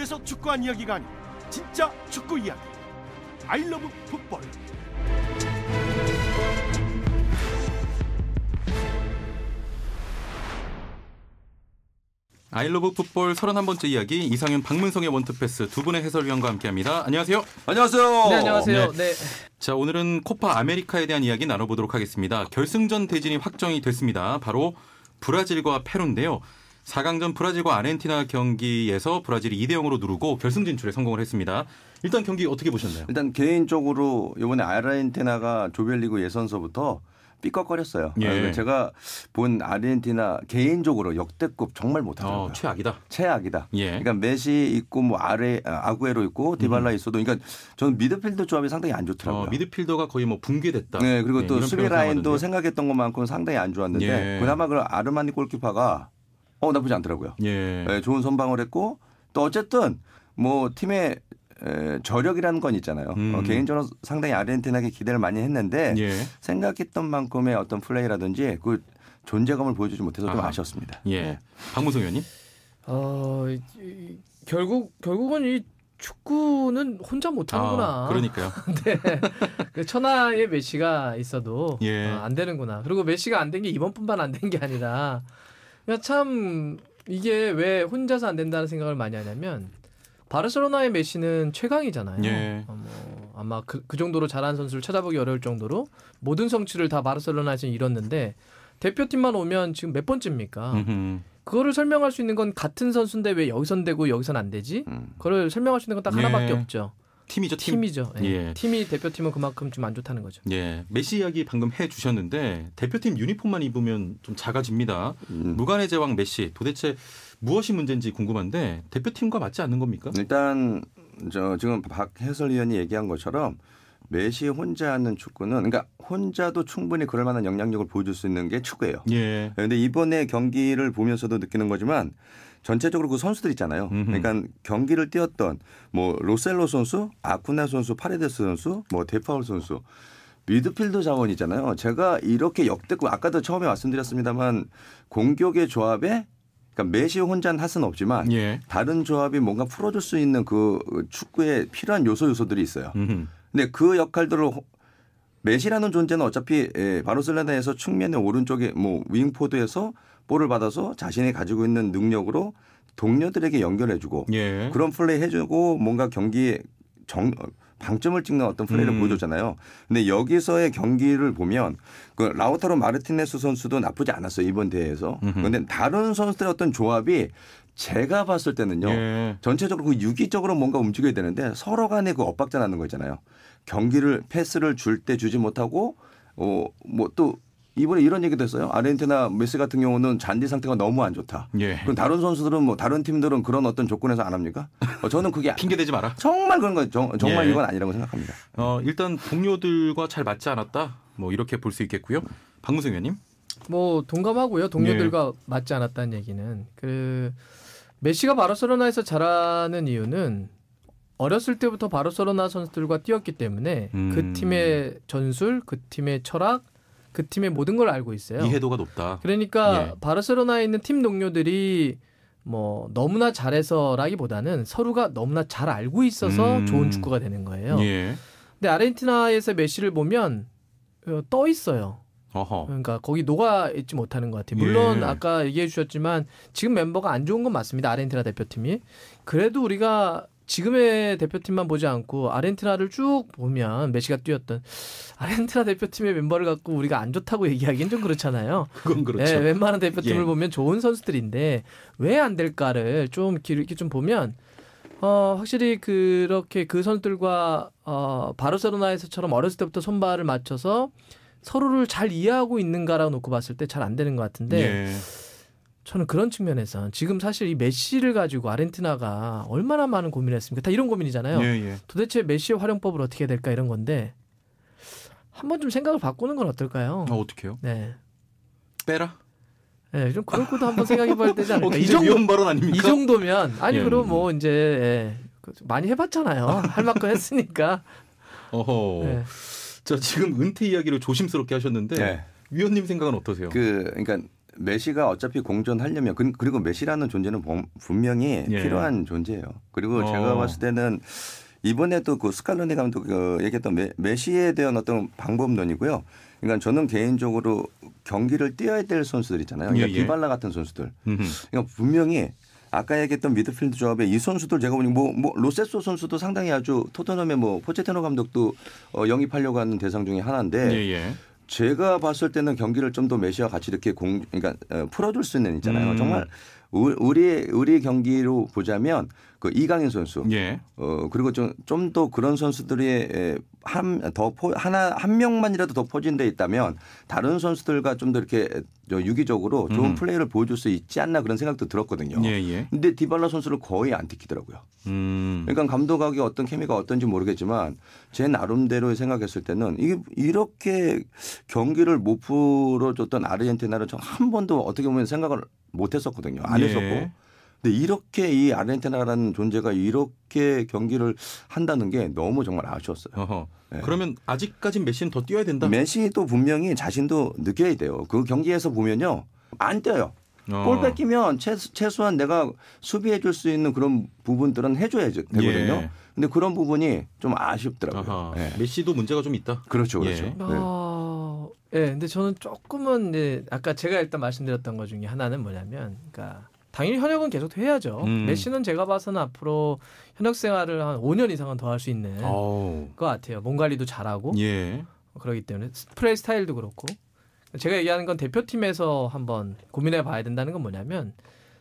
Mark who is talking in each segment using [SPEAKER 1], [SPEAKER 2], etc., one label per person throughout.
[SPEAKER 1] 위해서 축구한 이야기가 아닌 진짜 축구 이야기. 아이러브 풋볼.
[SPEAKER 2] 아이러브 풋볼 31번째 이야기 이상윤 박문성의 원투패스 두 분의 해설위원과 함께합니다. 안녕하세요.
[SPEAKER 3] 안녕하세요.
[SPEAKER 4] 네, 안녕하세요. 네.
[SPEAKER 2] 자, 오늘은 코파 아메리카에 대한 이야기 나눠보도록 하겠습니다. 결승전 대진이 확정이 됐습니다. 바로 브라질과 페루인데요. 4강전 브라질과 아르헨티나 경기에서 브라질이 2대0으로 누르고 결승 진출에 성공을 했습니다. 일단 경기 어떻게 보셨나요?
[SPEAKER 3] 일단 개인적으로 이번에 아르헨티나가 조별리그 예선서부터 삐걱거렸어요.
[SPEAKER 2] 예.
[SPEAKER 3] 제가 본 아르헨티나 개인적으로 역대급 정말 못하더라고요.
[SPEAKER 2] 최악이다.
[SPEAKER 3] 최악이다.
[SPEAKER 2] 예.
[SPEAKER 3] 그러니까 메시 있고 뭐 아구에로 있고 디발라 있어도 그러니까 저는 미드필더 조합이 상당히 안 좋더라고요.
[SPEAKER 2] 미드필더가 거의 뭐 붕괴됐다.
[SPEAKER 3] 네, 그리고 또 수비 라인도
[SPEAKER 2] 하거든요.
[SPEAKER 3] 생각했던 것만큼 상당히 안 좋았는데
[SPEAKER 2] 예.
[SPEAKER 3] 그나마 그 아르마니 골키퍼가 나쁘지 않더라고요.
[SPEAKER 2] 예.
[SPEAKER 3] 네, 좋은 선방을 했고 또 어쨌든 뭐 팀의 저력이라는 건 있잖아요. 개인적으로 상당히 아르헨티나에게 기대를 많이 했는데
[SPEAKER 2] 예.
[SPEAKER 3] 생각했던 만큼의 어떤 플레이라든지 그 존재감을 보여주지 못해서 좀 아쉬웠습니다.
[SPEAKER 2] 예.
[SPEAKER 3] 네.
[SPEAKER 2] 박문성 의원님?
[SPEAKER 4] 결국은 이 축구는 혼자 못하는구나.
[SPEAKER 2] 그러니까요.
[SPEAKER 4] 네. 그 천하의 메시가 있어도
[SPEAKER 2] 예.
[SPEAKER 4] 안 되는구나. 그리고 메시가 안 된 게 이번뿐만 안 된 게 아니라 참 이게 왜 혼자서 안 된다는 생각을 많이 하냐면 바르셀로나의 메시는 최강이잖아요.
[SPEAKER 2] 예.
[SPEAKER 4] 아마 그 정도로 잘하는 선수를 찾아보기 어려울 정도로 모든 성취를 다 바르셀로나에서 이뤘는데 대표팀만 오면 지금 몇 번째입니까? 그거를 설명할 수 있는 건 같은 선수인데 왜 여기선 되고 여기선 안 되지? 그걸 설명할 수 있는 건 딱 하나밖에 없죠.
[SPEAKER 2] 팀이죠.
[SPEAKER 4] 팀이죠. 예.
[SPEAKER 2] 예.
[SPEAKER 4] 팀이 대표팀은 그만큼 좀 안 좋다는 거죠.
[SPEAKER 2] 예, 메시 이야기 방금 해주셨는데 대표팀 유니폼만 입으면 좀 작아집니다. 무관의 제왕 메시 도대체 무엇이 문제인지 궁금한데 대표팀과 맞지 않는 겁니까?
[SPEAKER 3] 일단 지금 박 해설위원이 얘기한 것처럼 메시 혼자 하는 축구는 그러니까 혼자도 충분히 그럴 만한 영향력을 보여줄 수 있는 게 축구예요.
[SPEAKER 2] 예.
[SPEAKER 3] 그런데 이번에 경기를 보면서도 느끼는 거지만 전체적으로 그 선수들 있잖아요. 그러니까 경기를 뛰었던 뭐 로셀로 선수, 아쿠나 선수, 파레데스 선수, 뭐 데파울 선수 미드필더 자원 있잖아요. 제가 이렇게 역대급 아까도 처음에 말씀드렸습니다만 공격의 조합에 그러니까 메시 혼자는 할 수는 없지만
[SPEAKER 2] 예.
[SPEAKER 3] 다른 조합이 뭔가 풀어줄 수 있는 그 축구에 필요한 요소들이 있어요. 근데 그 역할들을 메시라는 존재는 어차피 바르셀로나에서 측면의 오른쪽에 뭐 윙포드에서 볼을 받아서 자신이 가지고 있는 능력으로 동료들에게 연결해주고
[SPEAKER 2] 예.
[SPEAKER 3] 그런 플레이 해주고 뭔가 경기에 방점을 찍는 어떤 플레이를 보여줬잖아요. 근데 여기서의 경기를 보면 그 라우타로 마르티네스 선수도 나쁘지 않았어요. 이번 대회에서. 그런데 다른 선수들의 어떤 조합이 제가 봤을 때는요.
[SPEAKER 2] 예.
[SPEAKER 3] 전체적으로 그 유기적으로 뭔가 움직여야 되는데 서로 간에 그 엇박자 나는 거 있잖아요. 경기를 패스를 줄 때 주지 못하고 뭐 또 이번에 이런 얘기도 했어요. 아르헨티나 메시 같은 경우는 잔디 상태가 너무 안 좋다.
[SPEAKER 2] 예.
[SPEAKER 3] 그럼 다른 선수들은 뭐 다른 팀들은 그런 어떤 조건에서 안 합니까? 저는 그게
[SPEAKER 2] 핑계 대지 마라.
[SPEAKER 3] 정말 그런 거 정말
[SPEAKER 2] 예.
[SPEAKER 3] 이건 아니라고 생각합니다.
[SPEAKER 2] 일단 동료들과 잘 맞지 않았다. 뭐 이렇게 볼 수 있겠고요. 박문성 의원님?
[SPEAKER 4] 뭐 동감하고요. 동료들과 맞지 않았다는 얘기는 그 메시가 바르셀로나에서 잘하는 이유는 어렸을 때부터 바르셀로나 선수들과 뛰었기 때문에 그 팀의 전술, 그 팀의 철학, 그 팀의 모든 걸 알고 있어요.
[SPEAKER 2] 이해도가 높다.
[SPEAKER 4] 그러니까
[SPEAKER 2] 예.
[SPEAKER 4] 바르셀로나에 있는 팀 동료들이 뭐 너무나 잘해서라기보다는 서로가 너무나 잘 알고 있어서 좋은 축구가 되는 거예요.
[SPEAKER 2] 예.
[SPEAKER 4] 근데 아르헨티나에서 메시를 보면 떠 있어요.
[SPEAKER 2] 어허.
[SPEAKER 4] 그러니까 거기 녹아 있지 못하는 것 같아요. 물론
[SPEAKER 2] 예.
[SPEAKER 4] 아까 얘기해 주셨지만 지금 멤버가 안 좋은 건 맞습니다. 아르헨티나 대표팀이. 그래도 우리가 지금의 대표팀만 보지 않고 아르헨티나를 쭉 보면 메시가 뛰었던 아르헨티나 대표팀의 멤버를 갖고 우리가 안 좋다고 얘기하기는 좀 그렇잖아요.
[SPEAKER 2] 그건 그렇죠.
[SPEAKER 4] 네, 웬만한 대표팀을
[SPEAKER 2] 예.
[SPEAKER 4] 보면 좋은 선수들인데 왜 안 될까를 좀 이렇게 좀 보면 확실히 그렇게 그 선수들과 바르셀로나에서처럼 어렸을 때부터 손발을 맞춰서 서로를 잘 이해하고 있는가라고 놓고 봤을 때 잘 안 되는 것 같은데
[SPEAKER 2] 예.
[SPEAKER 4] 저는 그런 측면에서 지금 사실 이 메시를 가지고 아르헨티나가 얼마나 많은 고민을 했습니까? 다 이런 고민이잖아요.
[SPEAKER 2] 예.
[SPEAKER 4] 도대체 메시의 활용법을 어떻게 해야 될까 이런 건데 한번 좀 생각을 바꾸는 건 어떨까요?
[SPEAKER 2] 어떻게요?
[SPEAKER 4] 네.
[SPEAKER 2] 빼라?
[SPEAKER 4] 네, 좀 그럴 것도 한번 생각해봐야 되지 않을까?
[SPEAKER 2] 굉장히 위험 발언 아닙니까?
[SPEAKER 4] 이 정도면 아니
[SPEAKER 2] 예.
[SPEAKER 4] 그럼 뭐 이제 많이 해봤잖아요. 할 만큼 했으니까.
[SPEAKER 2] 어허.
[SPEAKER 4] 네.
[SPEAKER 2] 자, 지금 은퇴 이야기를 조심스럽게 하셨는데
[SPEAKER 3] 네.
[SPEAKER 2] 위원님 생각은 어떠세요?
[SPEAKER 3] 그러니까 메시가 어차피 공존하려면 그리고 메시라는 존재는 분명히
[SPEAKER 2] 예.
[SPEAKER 3] 필요한 존재예요. 그리고 제가 봤을 때는 이번에도 그 스칼로니 감독 얘기했던 메시에 대한 어떤 방법론이고요. 그러니까 저는 개인적으로 경기를 뛰어야 될 선수들 있잖아요. 그러니까
[SPEAKER 2] 예, 예.
[SPEAKER 3] 디발라 같은 선수들. 그러니까 분명히 아까 얘기했던 미드필드 조합에 이 선수들 제가 보니 뭐 로세소 선수도 상당히 아주 토트넘의 뭐 포체티노 감독도 영입하려고 하는 대상 중에 하나인데
[SPEAKER 2] 예, 예.
[SPEAKER 3] 제가 봤을 때는 경기를 좀 더 메시와 같이 이렇게 그러니까 풀어줄 수 있는 있잖아요. 정말 우리 경기로 보자면 그 이강인 선수,
[SPEAKER 2] 예.
[SPEAKER 3] 그리고 좀 더 그런 선수들이 한 명만이라도 더 포진돼 있다면 다른 선수들과 좀 더 이렇게 유기적으로 좋은 플레이를 보여줄 수 있지 않나 그런 생각도 들었거든요.
[SPEAKER 2] 예, 예.
[SPEAKER 3] 근데 디발라 선수를 거의 안 뛰키더라고요. 그러니까 감독하기 어떤 케미가 어떤지 모르겠지만 제 나름대로 생각했을 때는 이게 이렇게 경기를 못 풀어줬던 아르헨티나를 저 한 번도 어떻게 보면 생각을 못 했었거든요. 안
[SPEAKER 2] 예.
[SPEAKER 3] 했었고. 근데 이렇게 이 아르헨티나라는 존재가 이렇게 경기를 한다는 게 너무 정말 아쉬웠어요.
[SPEAKER 2] 어허.
[SPEAKER 3] 네.
[SPEAKER 2] 그러면 아직까진 메시는 더 뛰어야 된다.
[SPEAKER 3] 메시도 분명히 자신도 느껴야 돼요. 그 경기에서 보면요. 안 뛰어요. 골 뺏기면 최소한 내가 수비해 줄 수 있는 그런 부분들은 해줘야 되거든요.
[SPEAKER 2] 예.
[SPEAKER 3] 근데 그런 부분이 좀 아쉽더라고요. 네.
[SPEAKER 2] 메시도 문제가 좀 있다.
[SPEAKER 3] 그렇죠. 그렇죠.
[SPEAKER 2] 예.
[SPEAKER 4] 네, 근데 저는 조금은 이제 아까 제가 일단 말씀드렸던 것 중에 하나는 뭐냐면, 그러니까 당연히 현역은 계속 해야죠. 메시는 제가 봐서는 앞으로 현역 생활을 한 5년 이상은 더 할 수 있는 것 같아요. 몸 관리도 잘하고
[SPEAKER 2] 예.
[SPEAKER 4] 그러기 때문에 플레이 스타일도 그렇고. 제가 얘기하는 건 대표팀에서 한번 고민해 봐야 된다는 건 뭐냐면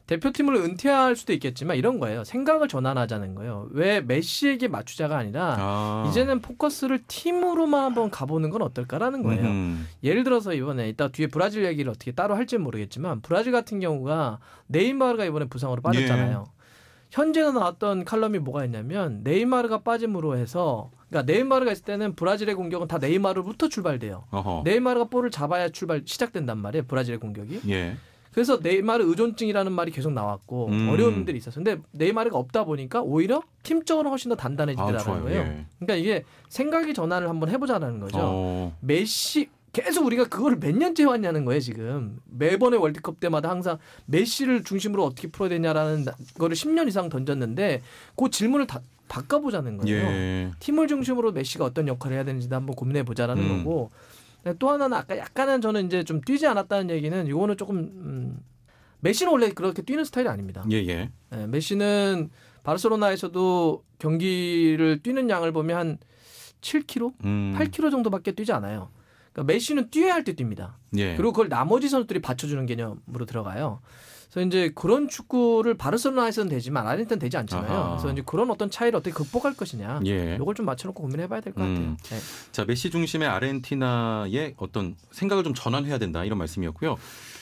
[SPEAKER 4] 대표팀을 은퇴할 수도 있겠지만 이런 거예요. 생각을 전환하자는 거예요. 왜 메시에게 맞추자가 아니라 이제는 포커스를 팀으로만 한번 가보는 건 어떨까라는 거예요. 예를 들어서 이번에 이따 뒤에 브라질 얘기를 어떻게 따로 할지는 모르겠지만 브라질 같은 경우가 네이마르가 이번에 부상으로 빠졌잖아요.
[SPEAKER 2] 예.
[SPEAKER 4] 현재는 나왔던 칼럼이 뭐가 있냐면 네이마르가 빠짐으로 해서 그러니까 네이마르가 있을 때는 브라질의 공격은 다 네이마르부터 출발돼요.
[SPEAKER 2] 어허.
[SPEAKER 4] 네이마르가 볼을 잡아야 시작된단 말이에요. 브라질의 공격이.
[SPEAKER 2] 예.
[SPEAKER 4] 그래서 네이마르 의존증이라는 말이 계속 나왔고 어려움들이 있었어요. 근데 네이마르가 없다 보니까 오히려 팀적으로 훨씬 더 단단해지더라는 거예요.
[SPEAKER 2] 예.
[SPEAKER 4] 그러니까 이게 생각의 전환을 한번 해보자는 거죠. 메시 계속 우리가 그거를 몇 년째 해왔냐는 거예요. 지금 매번의 월드컵 때마다 항상 메시를 중심으로 어떻게 풀어야 되냐라는 거를 10년 이상 던졌는데 그 질문을 다 바꿔보자는 거예요.
[SPEAKER 2] 예.
[SPEAKER 4] 팀을 중심으로 메시가 어떤 역할을 해야 되는지도 한번 고민해보자라는 거고 또 하나는 아까 약간은 저는 이제 좀 뛰지 않았다는 얘기는 이거는 조금 메시는 원래 그렇게 뛰는 스타일이 아닙니다.
[SPEAKER 2] 예.
[SPEAKER 4] 네, 메시는 바르셀로나에서도 경기를 뛰는 양을 보면 한 7km, 8km 정도밖에 뛰지 않아요. 그러니까 메시는 뛰어야 할 때 뜁니다.
[SPEAKER 2] 예.
[SPEAKER 4] 그리고 그걸 나머지 선수들이 받쳐주는 개념으로 들어가요. 그래서 이제 그런 축구를 바르셀로나에서는 되지만 아르헨티나는 되지 않잖아요.
[SPEAKER 2] 아하.
[SPEAKER 4] 그래서 이제 그런 어떤 차이를 어떻게 극복할 것이냐.
[SPEAKER 2] 예.
[SPEAKER 4] 이걸 좀 맞춰놓고 고민해봐야 될 것 같아요. 네.
[SPEAKER 2] 자, 메시 중심의 아르헨티나의 어떤 생각을 좀 전환해야 된다 이런 말씀이었고요.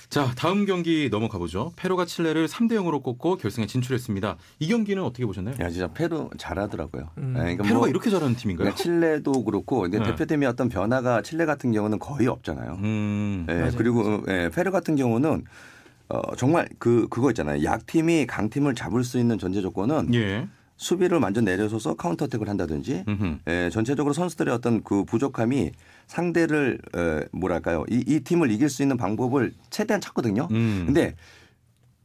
[SPEAKER 2] 자, 다음 경기 넘어가 보죠. 페루가 칠레를 3대0으로 꺾고 결승에 진출했습니다. 이 경기는 어떻게 보셨나요?
[SPEAKER 3] 야, 진짜 페루 잘하더라고요. 그러니까
[SPEAKER 2] 페루가 이렇게 잘하는 팀인가요?
[SPEAKER 3] 그러니까 칠레도 그렇고 근데
[SPEAKER 2] 네.
[SPEAKER 3] 대표팀의 어떤 변화가 칠레 같은 경우는 거의 없잖아요.
[SPEAKER 4] 맞아요.
[SPEAKER 3] 그리고 페루 같은 경우는 정말 그거 있잖아요. 약팀이 강팀을 잡을 수 있는 전제 조건은
[SPEAKER 2] 예.
[SPEAKER 3] 수비를 완전 내려서서 카운터 어택을 한다든지 전체적으로 선수들의 어떤 그 부족함이 상대를 뭐랄까요. 이 팀을 이길 수 있는 방법을 최대한 찾거든요. 근데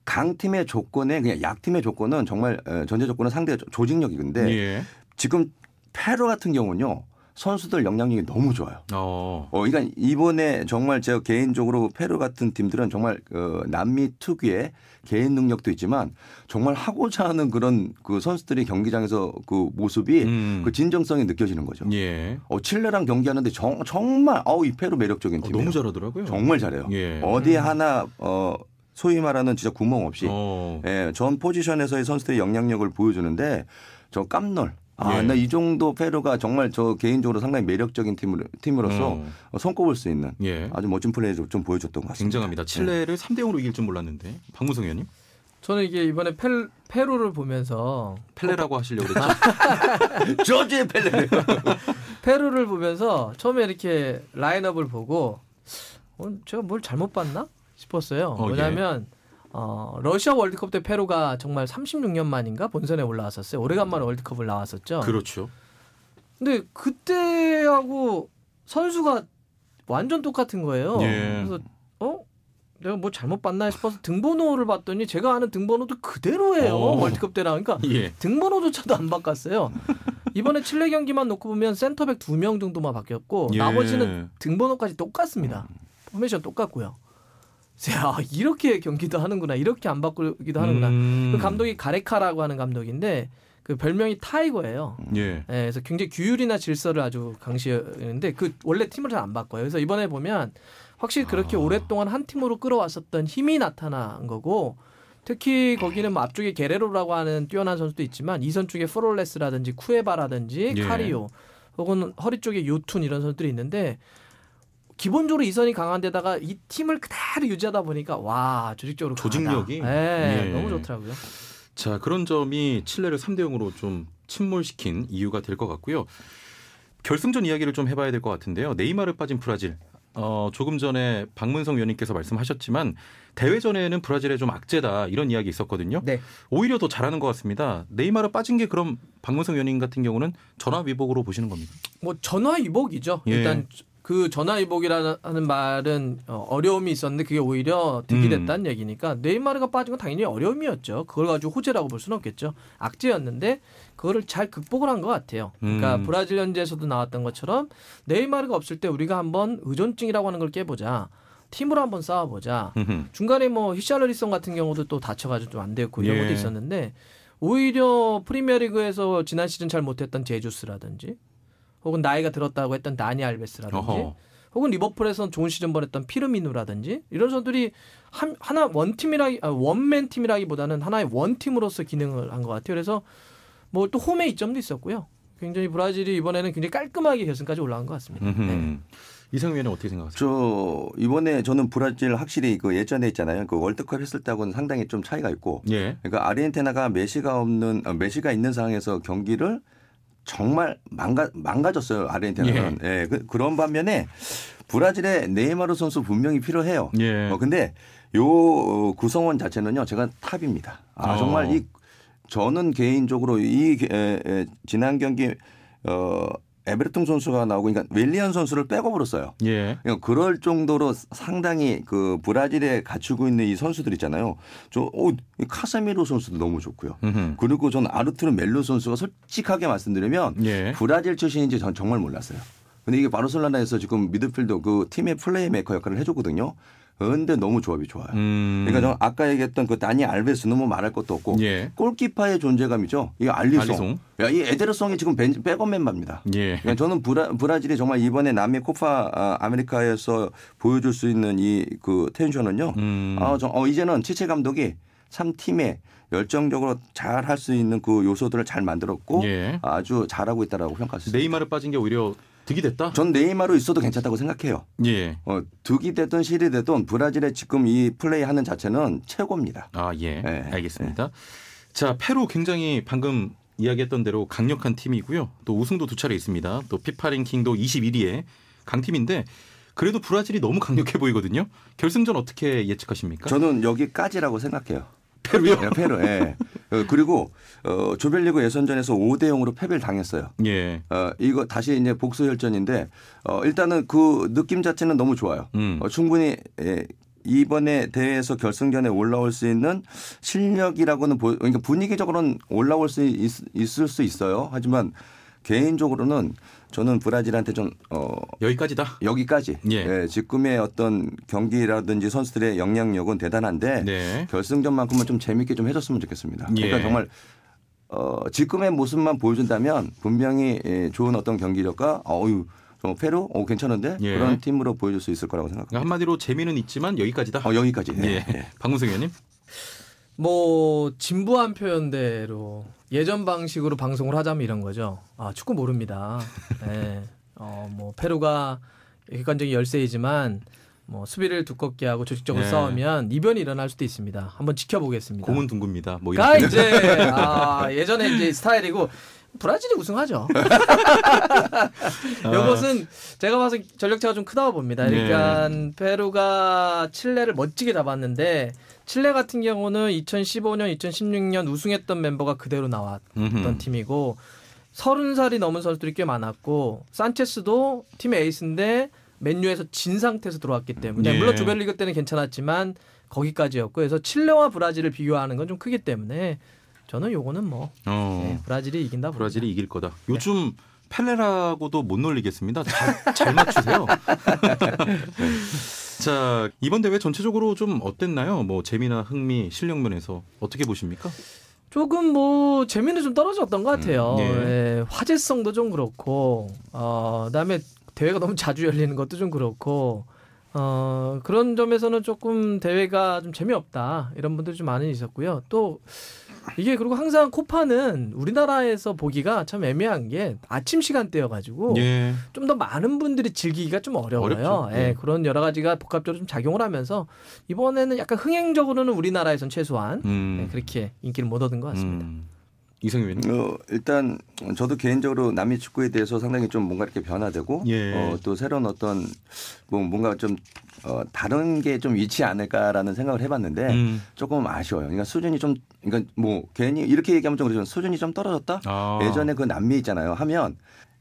[SPEAKER 3] 강팀의 조건에 그냥 약팀의 조건은 정말 전제 조건은 상대의 조직력이근데
[SPEAKER 2] 예.
[SPEAKER 3] 지금 페루 같은 경우는요. 선수들 영향력이 너무 좋아요. 그러니까 이번에 정말 제가 개인적으로 페루 같은 팀들은 정말 남미 특유의 개인 능력도 있지만 정말 하고자 하는 그런 그 선수들이 경기장에서 그 모습이 그 진정성이 느껴지는 거죠.
[SPEAKER 2] 예.
[SPEAKER 3] 칠레랑 경기하는데 정말 이 페루 매력적인 팀이에요.
[SPEAKER 2] 너무 잘하더라고요.
[SPEAKER 3] 정말 잘해요.
[SPEAKER 2] 예.
[SPEAKER 3] 어디 하나 소위 말하는 진짜 구멍 없이 전 포지션에서의 선수들의 영향력을 보여주는데 저 깜놀. 나 이 정도 페루가 정말 저 개인적으로 상당히 매력적인 팀으로서 손꼽을 수 있는 아주 멋진 플레이를 좀 보여줬던 것 같습니다.
[SPEAKER 2] 굉장합니다. 칠레를 3대0으로 이길 줄 몰랐는데. 박무성 의원님.
[SPEAKER 4] 저는 이게 이번에 페루를 보면서
[SPEAKER 2] 펠레라고 하시려고 그랬죠?
[SPEAKER 3] 저지의 펠레.
[SPEAKER 4] 페루를 보면서 처음에 이렇게 라인업을 보고 제가 뭘 잘못 봤나 싶었어요. 뭐냐면 러시아 월드컵 때 페루가 정말 36년 만인가 본선에 올라왔었어요. 오래간만에 월드컵을 나왔었죠.
[SPEAKER 2] 그렇죠.
[SPEAKER 4] 근데 그때하고 선수가 완전 똑같은 거예요.
[SPEAKER 2] 예.
[SPEAKER 4] 그래서 내가 뭐 잘못 봤나 싶어서 등번호를 봤더니 제가 아는 등번호도 그대로예요. 월드컵 때랑. 그러니까
[SPEAKER 2] 예.
[SPEAKER 4] 등번호조차도 안 바꿨어요. 이번에 칠레 경기만 놓고 보면 센터백 2명 정도만 바뀌었고
[SPEAKER 2] 예.
[SPEAKER 4] 나머지는 등번호까지 똑같습니다. 포메이션 똑같고요. 야, 이렇게 경기도 하는구나. 이렇게 안 바꾸기도 하는구나. 그 감독이 가레카라고 하는 감독인데 그 별명이 타이거예요.
[SPEAKER 2] 예.
[SPEAKER 4] 네, 그래서 굉장히 규율이나 질서를 아주 강시했는데 그 원래 팀을 잘 안 바꿔요. 그래서 이번에 보면 확실히 그렇게 오랫동안 한 팀으로 끌어왔었던 힘이 나타난 거고 특히 거기는 뭐 앞쪽에 게레로라고 하는 뛰어난 선수도 있지만 이선 쪽에 프롤레스라든지 쿠에바라든지
[SPEAKER 2] 예.
[SPEAKER 4] 카리오 혹은 허리 쪽에 요툰 이런 선수들이 있는데 기본적으로 이선이 강한 데다가 이 팀을 그대로 유지하다 보니까 와 조직적으로
[SPEAKER 2] 조직력이
[SPEAKER 4] 네,
[SPEAKER 2] 예.
[SPEAKER 4] 너무 좋더라고요.
[SPEAKER 2] 자, 그런 점이 칠레를 3대 0으로 좀 침몰시킨 이유가 될 것 같고요. 결승전 이야기를 좀 해봐야 될 것 같은데요. 네이마르 빠진 브라질. 조금 전에 박문성 위원님께서 말씀하셨지만 대회전에는 브라질의 좀 악재다 이런 이야기 있었거든요.
[SPEAKER 4] 네.
[SPEAKER 2] 오히려 더 잘하는 것 같습니다. 네이마르 빠진 게 그럼 박문성 위원님 같은 경우는 전화위복으로 보시는 겁니까?
[SPEAKER 4] 뭐 전화위복이죠.
[SPEAKER 2] 예.
[SPEAKER 4] 일단 그 전화위복이라는 말은 어려움이 있었는데 그게 오히려 득이 됐다는 얘기니까 네이마르가 빠진 건 당연히 어려움이었죠. 그걸 가지고 호재라고 볼 수는 없겠죠. 악재였는데 그거를 잘 극복을 한 것 같아요. 그러니까 브라질 현지에서도 나왔던 것처럼 네이마르가 없을 때 우리가 한번 의존증이라고 하는 걸 깨보자. 팀으로 한번 싸워보자. 중간에 뭐 히샬리송 같은 경우도 또 다쳐가지고 좀 안 됐고 이런
[SPEAKER 2] 예.
[SPEAKER 4] 것도 있었는데 오히려 프리미어리그에서 지난 시즌 잘 못했던 제주스라든지 혹은 나이가 들었다고 했던 다니 알베스라든지
[SPEAKER 2] 어허.
[SPEAKER 4] 혹은 리버풀에서 좋은 시즌 보냈던 피르미누라든지 이런 선수들이 하나 원맨 팀이라기보다는 하나의 원팀으로서 기능을 한 것 같아요. 그래서 뭐 또 홈의 이점도 있었고요. 굉장히 브라질이 이번에는 굉장히 깔끔하게 결승까지 올라간 것 같습니다. 네.
[SPEAKER 2] 이상 위원은 어떻게 생각하세요?
[SPEAKER 3] 저 이번에 저는 브라질 확실히 그 예전에 있잖아요. 그 월드컵 했을 때하고는 상당히 좀 차이가 있고.
[SPEAKER 2] 예.
[SPEAKER 3] 그러니까 아르헨티나가 메시가 있는 상황에서 경기를 정말 망가졌어요. 아르헨티나는. 예. 그런 반면에 브라질의 네이마르 선수 분명히 필요해요.
[SPEAKER 2] 예.
[SPEAKER 3] 근데 요 구성원 자체는요. 제가 탑입니다. 정말 저는 개인적으로 지난 경기 에베르통 선수가 나오고 그러니까 윌리안 선수를 백업으로 써요.
[SPEAKER 2] 예.
[SPEAKER 3] 그러니까 그럴 정도로 상당히 그 브라질에 갖추고 있는 이 선수들 있잖아요. 카세미로 선수도 너무 좋고요. 그리고 저는 아르투르 멜로 선수가 솔직하게 말씀드리면
[SPEAKER 2] 예.
[SPEAKER 3] 브라질 출신인지 전 정말 몰랐어요. 근데 이게 바르셀로나에서 지금 미드필더 그 팀의 플레이메이커 역할을 해줬거든요. 근데 너무 조합이 좋아요. 그러니까 저는 아까 얘기했던 그 다니 알베스는 뭐 말할 것도 없고
[SPEAKER 2] 예.
[SPEAKER 3] 골키퍼의 존재감이죠. 이 알리송. 야, 이 에데르송이 지금 백업 멤버입니다.
[SPEAKER 2] 예.
[SPEAKER 3] 그러니까 저는 브라질이 정말 이번에 남미 코파 아메리카에서 보여줄 수 있는 이 그 텐션은요. 이제는 치체 감독이 3팀에 열정적으로 잘 할 수 있는 그 요소들을 잘 만들었고
[SPEAKER 2] 예.
[SPEAKER 3] 아주 잘하고 있다라고 평가할 수 있습니다.
[SPEAKER 2] 네이마르 빠진 게 오히려 득이 됐다?
[SPEAKER 3] 전 네이마르 있어도 괜찮다고 생각해요.
[SPEAKER 2] 예.
[SPEAKER 3] 득이 됐든 실이 됐든 브라질의 지금 이 플레이하는 자체는 최고입니다.
[SPEAKER 2] 예.
[SPEAKER 3] 네.
[SPEAKER 2] 알겠습니다. 자, 페루 굉장히 방금 이야기했던 대로 강력한 팀이고요. 또 우승도 2차례 있습니다. 또 피파 랭킹도 21위에 강팀인데 그래도 브라질이 너무 강력해 보이거든요. 결승전 어떻게 예측하십니까?
[SPEAKER 3] 저는 여기까지라고 생각해요.
[SPEAKER 2] 페루요?
[SPEAKER 3] 네, 페루. 예. 그리고 조별리그 예선전에서 5대 0으로 패배를 당했어요.
[SPEAKER 2] 예.
[SPEAKER 3] 이거 다시 이제 복수 혈전인데 일단은 그 느낌 자체는 너무 좋아요. 충분히 이번에 대회에서 결승전에 올라올 수 있는 실력이라고는 그러니까 분위기적으로는 올라올 수 있을 수 있어요. 하지만 개인적으로는 저는 브라질한테 좀
[SPEAKER 2] 여기까지다.
[SPEAKER 3] 여기까지.
[SPEAKER 2] 예.
[SPEAKER 3] 지금의 어떤 경기라든지 선수들의 영향력은 대단한데
[SPEAKER 2] 네.
[SPEAKER 3] 결승전만큼은 좀 재밌게 좀 해줬으면 좋겠습니다.
[SPEAKER 2] 예.
[SPEAKER 3] 그러니까 정말 지금의 모습만 보여준다면 분명히 좋은 어떤 경기력과 페루 괜찮은데
[SPEAKER 2] 예.
[SPEAKER 3] 그런 팀으로 보여줄 수 있을 거라고 생각합니다.
[SPEAKER 2] 한마디로 재미는 있지만 여기까지다.
[SPEAKER 3] 여기까지.
[SPEAKER 2] 예. 박문성 의원님.
[SPEAKER 4] 뭐 진부한 표현대로 예전 방식으로 방송을 하자면 이런 거죠. 축구 모릅니다. 네. 뭐 페루가 객관적인 열세이지만 뭐 수비를 두껍게 하고 조직적으로
[SPEAKER 2] 네.
[SPEAKER 4] 싸우면 이변이 일어날 수도 있습니다. 한번 지켜보겠습니다.
[SPEAKER 2] 공은 둥굽니다. 뭐
[SPEAKER 4] 그러니까
[SPEAKER 2] 이런.
[SPEAKER 4] 이제 예전에 이제 스타일이고 브라질이 우승하죠. 이것은 제가 봐서 전력차가 좀 크다고 봅니다. 그러니까 페루가 칠레를 멋지게 잡았는데 칠레 같은 경우는 2015년, 2016년 우승했던 멤버가 그대로 나왔던 팀이고 30살이 넘은 선수들이 꽤 많았고 산체스도 팀의 에이스인데 맨유에서 진 상태에서 들어왔기 때문에
[SPEAKER 2] 예.
[SPEAKER 4] 물론 조별리그 때는 괜찮았지만 거기까지였고 그래서 칠레와 브라질을 비교하는 건 좀 크기 때문에 저는 요거는 뭐 네, 브라질이 이긴다 봅니다.
[SPEAKER 2] 브라질이 이길 거다. 요즘 펠레라고도 못 놀리겠습니다. 잘 맞추세요. 자, 이번 대회 전체적으로 좀 어땠나요? 뭐 재미나 흥미, 실력 면에서 어떻게 보십니까?
[SPEAKER 4] 조금 뭐 재미는 좀 떨어졌던 것 같아요.
[SPEAKER 2] 예.
[SPEAKER 4] 예, 화제성도 좀 그렇고 그다음에 대회가 너무 자주 열리는 것도 좀 그렇고 그런 점에서는 조금 대회가 좀 재미없다 이런 분들이 좀 많이 있었고요. 또 이게 그리고 항상 코파는 우리나라에서 보기가 참 애매한 게 아침 시간대여가지고
[SPEAKER 2] 예.
[SPEAKER 4] 좀 더 많은 분들이 즐기기가 좀 어려워요.
[SPEAKER 2] 어렵죠.
[SPEAKER 4] 예,
[SPEAKER 2] 예.
[SPEAKER 4] 그런 여러 가지가 복합적으로 좀 작용을 하면서 이번에는 약간 흥행적으로는 우리나라에선 최소한 네, 그렇게 인기를 못 얻은 것 같습니다.
[SPEAKER 2] 이성윤 의원님.
[SPEAKER 3] 일단 저도 개인적으로 남미 축구에 대해서 상당히 좀 뭔가 이렇게 변화되고
[SPEAKER 2] 예.
[SPEAKER 3] 또 새로운 어떤 뭔가 좀 다른 게 좀 있지 않을까라는 생각을 해봤는데 조금 아쉬워요. 그러니까 수준이 좀 그러니까 뭐 괜히 이렇게 얘기하면 좀 그러지만 수준이 좀 떨어졌다. 예전에 그 남미 있잖아요. 하면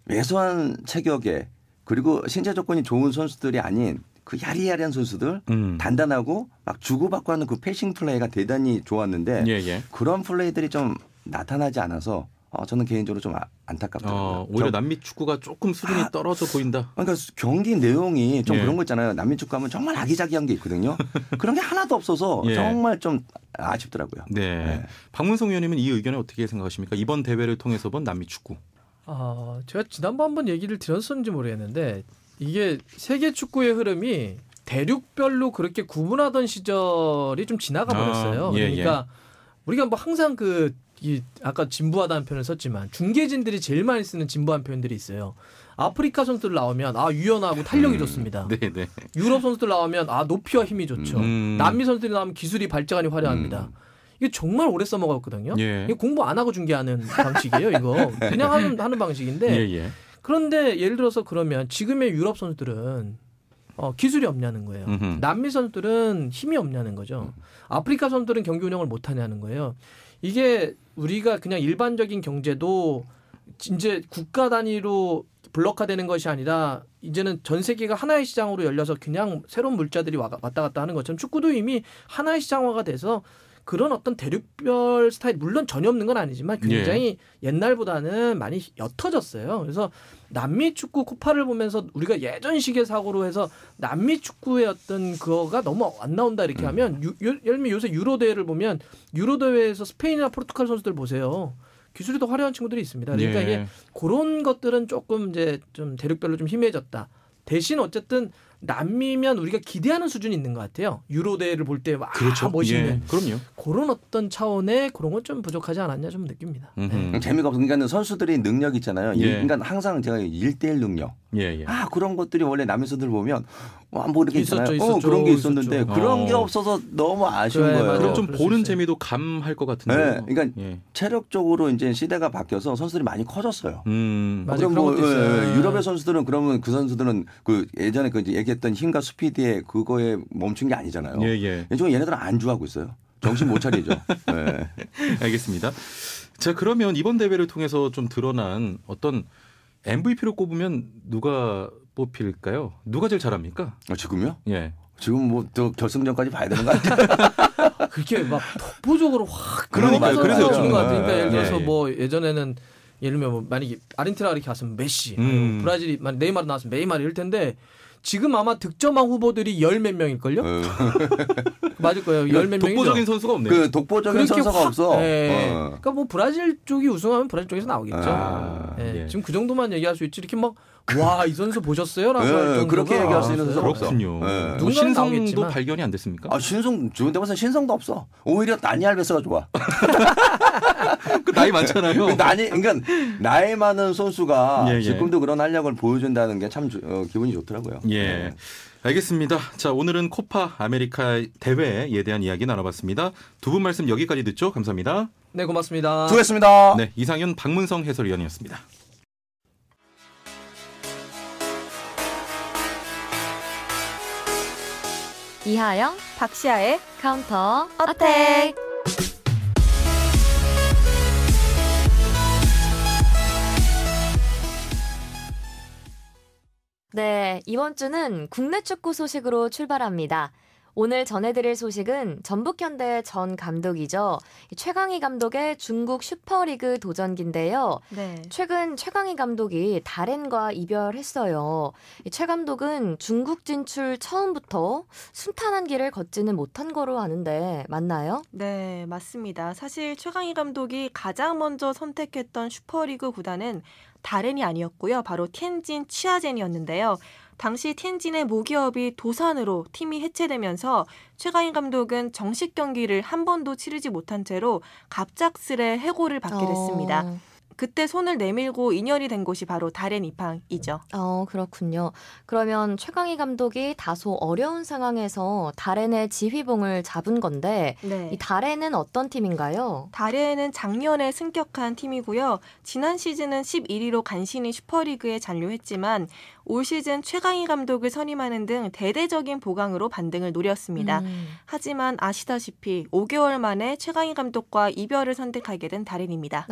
[SPEAKER 3] 왜소한 체격에 그리고 신체 조건이 좋은 선수들이 아닌 그 야리야리한 선수들 단단하고 막 주고받고 하는 그 패싱 플레이가 대단히 좋았는데
[SPEAKER 2] 예.
[SPEAKER 3] 그런 플레이들이 좀 나타나지 않아서 저는 개인적으로 좀 안타깝더라고요.
[SPEAKER 2] 오히려 남미 축구가 조금 수준이 떨어져 보인다.
[SPEAKER 3] 그러니까 경기 내용이 좀
[SPEAKER 2] 예.
[SPEAKER 3] 그런 거 있잖아요. 남미 축구하면 정말 아기자기한 게 있거든요. 그런 게 하나도 없어서
[SPEAKER 2] 예.
[SPEAKER 3] 정말 좀 아쉽더라고요.
[SPEAKER 2] 네. 박문성 의원님은 이 의견에 어떻게 생각하십니까? 이번 대회를 통해서 본 남미 축구.
[SPEAKER 4] 제가 지난번 한번 얘기를 드렸었는지 모르겠는데 이게 세계 축구의 흐름이 대륙별로 그렇게 구분하던 시절이 좀 지나가 버렸어요.
[SPEAKER 2] 예,
[SPEAKER 4] 그러니까 우리가 뭐 항상 아까 진부하다는 표현을 썼지만 중계진들이 제일 많이 쓰는 진부한 표현들이 있어요. 아프리카 선수들 나오면 유연하고 탄력이 좋습니다.
[SPEAKER 2] 네.
[SPEAKER 4] 유럽 선수들 나오면 높이와 힘이 좋죠. 남미 선수들이 나오면 기술이 발전이 화려합니다. 이게 정말 오래 써먹었거든요.
[SPEAKER 2] 예.
[SPEAKER 4] 이게 공부 안 하고 중계하는 방식이에요. 이거 그냥 하는 방식인데
[SPEAKER 2] 예.
[SPEAKER 4] 그런데 예를 들어서 그러면 지금의 유럽 선수들은 기술이 없냐는 거예요. 남미 선수들은 힘이 없냐는 거죠. 아프리카 선수들은 경기 운영을 못하냐는 거예요. 이게 우리가 그냥 일반적인 경제도 이제 국가 단위로 블록화되는 것이 아니라 이제는 전 세계가 하나의 시장으로 열려서 그냥 새로운 물자들이 왔다 갔다 하는 것처럼 축구도 이미 하나의 시장화가 돼서 그런 어떤 대륙별 스타일 물론 전혀 없는 건 아니지만 굉장히 옛날보다는 많이 옅어졌어요. 그래서 남미 축구 코파를 보면서 우리가 예전식의 사고로 해서 남미 축구의 어떤 그거가 너무 안 나온다 이렇게 하면 예를 들면 요새 유로 대회를 보면 유로 대회에서 스페인이나 포르투갈 선수들 보세요. 기술이 더 화려한 친구들이 있습니다. 그러니까 이게 그런 것들은 조금 이제 좀 대륙별로 좀 희미해졌다. 대신 어쨌든 남미면 우리가 기대하는 수준이 있는 것 같아요. 유로 대회를 볼 때
[SPEAKER 2] 그렇죠.
[SPEAKER 4] 멋있는.
[SPEAKER 2] 예. 그럼요.
[SPEAKER 4] 그런 어떤 차원의 그런 건 좀 부족하지 않았냐 좀 느낍니다. 네.
[SPEAKER 3] 재미가 없어. 그러니까 선수들이 능력 있잖아요.
[SPEAKER 2] 예.
[SPEAKER 3] 그러니까 항상 제가 1대1 능력.
[SPEAKER 2] 예.
[SPEAKER 3] 그런 것들이 원래 남미 선수들 보면 뭐 이렇게 있잖아요.
[SPEAKER 4] 있었죠.
[SPEAKER 3] 그런 게 있었는데
[SPEAKER 4] 있었죠.
[SPEAKER 3] 그런 게 없어서 너무 아쉬운
[SPEAKER 4] 그래,
[SPEAKER 3] 거예요.
[SPEAKER 4] 맞아요.
[SPEAKER 2] 그럼 좀
[SPEAKER 4] 그럴 수
[SPEAKER 2] 보는
[SPEAKER 4] 있어요.
[SPEAKER 2] 재미도 감할 것 같은데요.
[SPEAKER 3] 네, 그러니까 체력적으로 이제 시대가 바뀌어서 선수들이 많이 커졌어요.
[SPEAKER 4] 맞아요.
[SPEAKER 3] 그럼
[SPEAKER 4] 그런 것도 있어요.
[SPEAKER 3] 유럽의 선수들은 그러면 그 선수들은 그 예전에 그 얘기했던 힘과 스피드에 그거에 멈춘 게 아니잖아요.
[SPEAKER 2] 예.
[SPEAKER 3] 요즘 얘네들은 안주하고 있어요. 정신 못 차리죠. 네.
[SPEAKER 2] 알겠습니다. 자, 그러면 이번 대회를 통해서 좀 드러난 어떤 MVP로 꼽으면 누가 뽑힐까요? 누가 제일 잘합니까?
[SPEAKER 3] 지금요?
[SPEAKER 2] 예.
[SPEAKER 3] 지금 뭐 또 결승전까지 봐야 되는 거 아니에요?
[SPEAKER 4] 그렇게 막 독보적으로 확
[SPEAKER 2] 그러니까요. 그래서
[SPEAKER 4] 그런 것 같아요. 그러니까 예를
[SPEAKER 2] 예,
[SPEAKER 4] 들어서
[SPEAKER 2] 예.
[SPEAKER 4] 뭐 예전에는 예를 들면 뭐 만약에 아르헨티나가 이렇게 갔으면 메시, 브라질이 만약 네이마르 나왔으면 네이마르 이럴 텐데 지금 아마 득점왕 후보들이 열 몇 명일걸요? 맞을 거예요. 열 몇 명이죠.
[SPEAKER 2] 독보적인 선수가 없네요.
[SPEAKER 3] 그 독보적인 선수가 없어.
[SPEAKER 4] 그러니까 뭐 브라질 쪽이 우승하면 브라질 쪽에서 나오겠죠.
[SPEAKER 2] 예.
[SPEAKER 4] 지금 그 정도만 얘기할 수 있지 이렇게 막 와 이 선수 보셨어요?라고 할 정도가
[SPEAKER 3] 그렇게 얘기할 수 있는 선수가 없어.
[SPEAKER 2] 그렇군요.
[SPEAKER 3] 네.
[SPEAKER 2] 뭐
[SPEAKER 4] 누군가는
[SPEAKER 2] 신성도
[SPEAKER 4] 나오겠지만.
[SPEAKER 2] 발견이 안 됐습니까?
[SPEAKER 3] 신성 좋은 데 봐서 신성도 없어. 오히려 나니 알베스가 좋아.
[SPEAKER 2] 그 나이 많잖아요.
[SPEAKER 3] 그러니까 나이 많은 선수가
[SPEAKER 2] 예.
[SPEAKER 3] 지금도 그런 활약을 보여준다는 게 참 기분이 좋더라고요.
[SPEAKER 2] 예. 알겠습니다. 자, 오늘은 코파 아메리카 대회에 대한 이야기 나눠봤습니다. 두 분 말씀 여기까지 듣죠. 감사합니다.
[SPEAKER 4] 네 고맙습니다.
[SPEAKER 3] 수고했습니다.
[SPEAKER 2] 네, 이상윤 박문성 해설위원이었습니다.
[SPEAKER 5] 이하영, 박시아의 카운터 어택. 네, 이번 주는 국내 축구 소식으로 출발합니다. 오늘 전해드릴 소식은 전북현대 전 감독이죠. 최강희 감독의 중국 슈퍼리그 도전기인데요.
[SPEAKER 6] 네.
[SPEAKER 5] 최근 최강희 감독이 다롄과 이별했어요. 최 감독은 중국 진출 처음부터 순탄한 길을 걷지는 못한 거로 아는데 맞나요?
[SPEAKER 6] 네, 맞습니다. 사실 최강희 감독이 가장 먼저 선택했던 슈퍼리그 구단은 다롄이 아니었고요. 바로 티엔진 치아젠이었는데요. 당시 티엔진의 모기업이 도산으로 팀이 해체되면서 최강희 감독은 정식 경기를 한 번도 치르지 못한 채로 갑작스레 해고를 받게 됐습니다. 그때 손을 내밀고 인연이 된 곳이 바로 다롄 이팡이죠.
[SPEAKER 5] 그렇군요. 그러면 최강희 감독이 다소 어려운 상황에서 다롄의 지휘봉을 잡은 건데
[SPEAKER 6] 네.
[SPEAKER 5] 이 다롄은 어떤 팀인가요?
[SPEAKER 6] 다롄은 작년에 승격한 팀이고요. 지난 시즌은 11위로 간신히 슈퍼리그에 잔류했지만 올 시즌 최강희 감독을 선임하는 등 대대적인 보강으로 반등을 노렸습니다. 하지만 아시다시피 5개월 만에 최강희 감독과 이별을 선택하게 된 다롄입니다.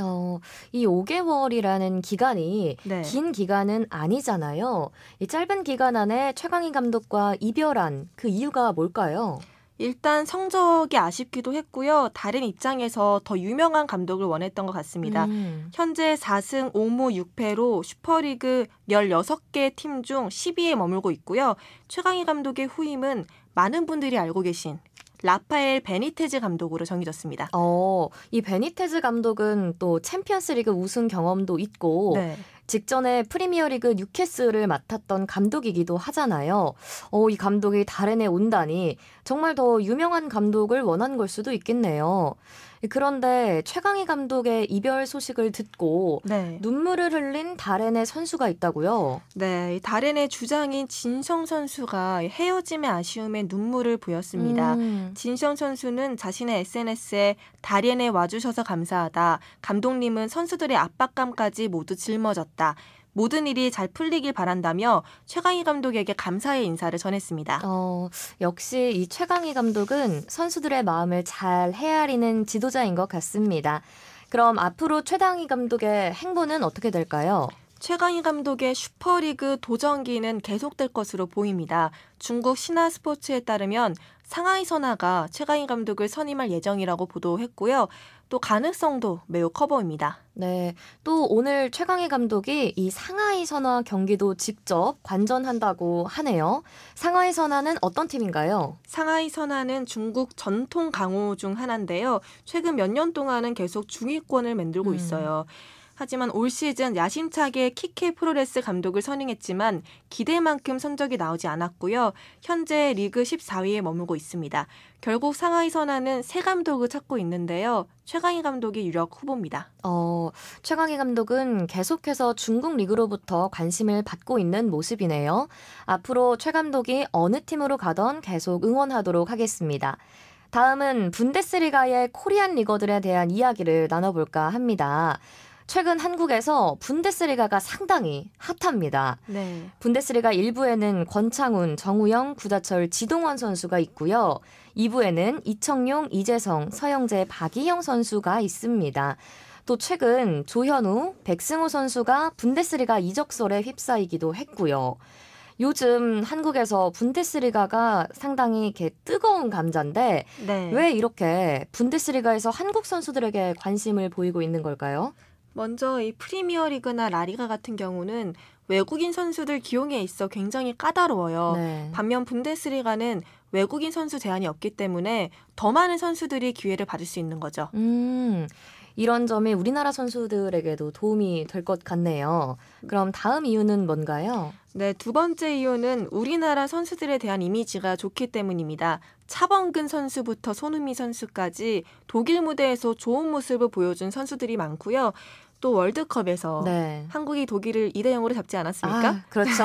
[SPEAKER 5] 이 5개월이라는 기간이
[SPEAKER 6] 네.
[SPEAKER 5] 긴 기간은 아니잖아요. 이 짧은 기간 안에 최강희 감독과 이별한 그 이유가 뭘까요?
[SPEAKER 6] 일단 성적이 아쉽기도 했고요. 다른 입장에서 더 유명한 감독을 원했던 것 같습니다. 현재 4승 5무 6패로 슈퍼리그 16개 팀 중 10위에 머물고 있고요. 최강희 감독의 후임은 많은 분들이 알고 계신 라파엘 베니테즈 감독으로 정해졌습니다.
[SPEAKER 5] 이 베니테즈 감독은 또 챔피언스리그 우승 경험도 있고
[SPEAKER 6] 네.
[SPEAKER 5] 직전에 프리미어리그 뉴캐슬을 맡았던 감독이기도 하잖아요. 이 감독이 다롄에 온다니 정말 더 유명한 감독을 원한 걸 수도 있겠네요. 그런데 최강희 감독의 이별 소식을 듣고
[SPEAKER 6] 네.
[SPEAKER 5] 눈물을 흘린 다롄의 선수가 있다고요?
[SPEAKER 6] 네, 다롄의 주장인 진성 선수가 헤어짐의 아쉬움에 눈물을 보였습니다. 진성 선수는 자신의 SNS에 다롄에 와주셔서 감사하다. 감독님은 선수들의 압박감까지 모두 짊어졌다. 모든 일이 잘 풀리길 바란다며 최강희 감독에게 감사의 인사를 전했습니다.
[SPEAKER 5] 역시 이 최강희 감독은 선수들의 마음을 잘 헤아리는 지도자인 것 같습니다. 그럼 앞으로 최강희 감독의 행보는 어떻게 될까요?
[SPEAKER 6] 최강희 감독의 슈퍼리그 도전기는 계속될 것으로 보입니다. 중국 신화스포츠에 따르면 상하이 선화가 최강희 감독을 선임할 예정이라고 보도했고요. 또 가능성도 매우 커 보입니다.
[SPEAKER 5] 네, 또 오늘 최강희 감독이 이 상하이 선화 경기도 직접 관전한다고 하네요. 상하이 선화는 어떤 팀인가요?
[SPEAKER 6] 상하이 선화는 중국 전통 강호 중 하나인데요. 최근 몇 년 동안은 계속 중위권을 만들고 있어요. 하지만 올 시즌 야심차게 키케 프로레스 감독을 선임했지만 기대만큼 성적이 나오지 않았고요. 현재 리그 14위에 머물고 있습니다. 결국 상하이 선화는 새 감독을 찾고 있는데요. 최강희 감독이 유력 후보입니다.
[SPEAKER 5] 최강희 감독은 계속해서 중국 리그로부터 관심을 받고 있는 모습이네요. 앞으로 최 감독이 어느 팀으로 가던 계속 응원하도록 하겠습니다. 다음은 분데스리가의 코리안 리거들에 대한 이야기를 나눠볼까 합니다. 최근 한국에서 분데스리가가 상당히 핫합니다.
[SPEAKER 6] 네.
[SPEAKER 5] 분데스리가 1부에는 권창훈, 정우영, 구자철, 지동원 선수가 있고요. 2부에는 이청용, 이재성, 서영재, 박이영 선수가 있습니다. 또 최근 조현우, 백승호 선수가 분데스리가 이적설에 휩싸이기도 했고요. 요즘 한국에서 분데스리가가 상당히 이렇게 뜨거운 감자인데
[SPEAKER 6] 네.
[SPEAKER 5] 왜 이렇게 분데스리가에서 한국 선수들에게 관심을 보이고 있는 걸까요?
[SPEAKER 6] 먼저 이 프리미어리그나 라리가 같은 경우는 외국인 선수들 기용에 있어 굉장히 까다로워요.
[SPEAKER 5] 네.
[SPEAKER 6] 반면 분데스리가는 외국인 선수 제한이 없기 때문에 더 많은 선수들이 기회를 받을 수 있는 거죠.
[SPEAKER 5] 이런 점이 우리나라 선수들에게도 도움이 될 것 같네요. 그럼 다음 이유는 뭔가요?
[SPEAKER 6] 네, 두 번째 이유는 우리나라 선수들에 대한 이미지가 좋기 때문입니다. 차범근 선수부터 손흥민 선수까지 독일 무대에서 좋은 모습을 보여준 선수들이 많고요. 또 월드컵에서
[SPEAKER 5] 네.
[SPEAKER 6] 한국이 독일을 2대0으로 잡지 않았습니까?
[SPEAKER 5] 그렇죠.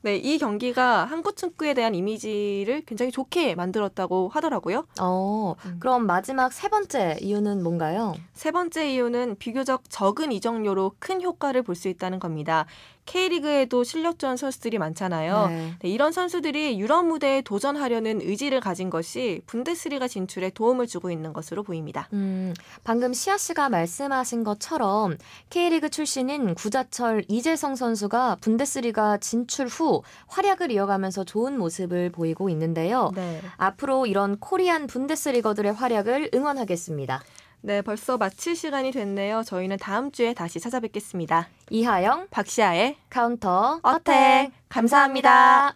[SPEAKER 6] 네, 이 경기가 한국 축구에 대한 이미지를 굉장히 좋게 만들었다고 하더라고요.
[SPEAKER 5] 그럼 마지막 세 번째 이유는 뭔가요?
[SPEAKER 6] 세 번째 이유는 비교적 적은 이적료로 큰 효과를 볼 수 있다는 겁니다. K리그에도 실력 좋은 선수들이 많잖아요.
[SPEAKER 5] 네.
[SPEAKER 6] 네, 이런 선수들이 유럽 무대에 도전하려는 의지를 가진 것이 분데스리가 진출에 도움을 주고 있는 것으로 보입니다.
[SPEAKER 5] 방금 시아 씨가 말씀하신 것처럼 K리그 출신인 구자철, 이재성 선수가 분데스리가 진출 후 활약을 이어가면서 좋은 모습을 보이고 있는데요.
[SPEAKER 6] 네.
[SPEAKER 5] 앞으로 이런 코리안 분데스리거들의 활약을 응원하겠습니다.
[SPEAKER 6] 네, 벌써 마칠 시간이 됐네요. 저희는 다음 주에 다시 찾아뵙겠습니다.
[SPEAKER 5] 이하영,
[SPEAKER 6] 박시아의
[SPEAKER 5] 카운터,
[SPEAKER 6] 어택. 감사합니다.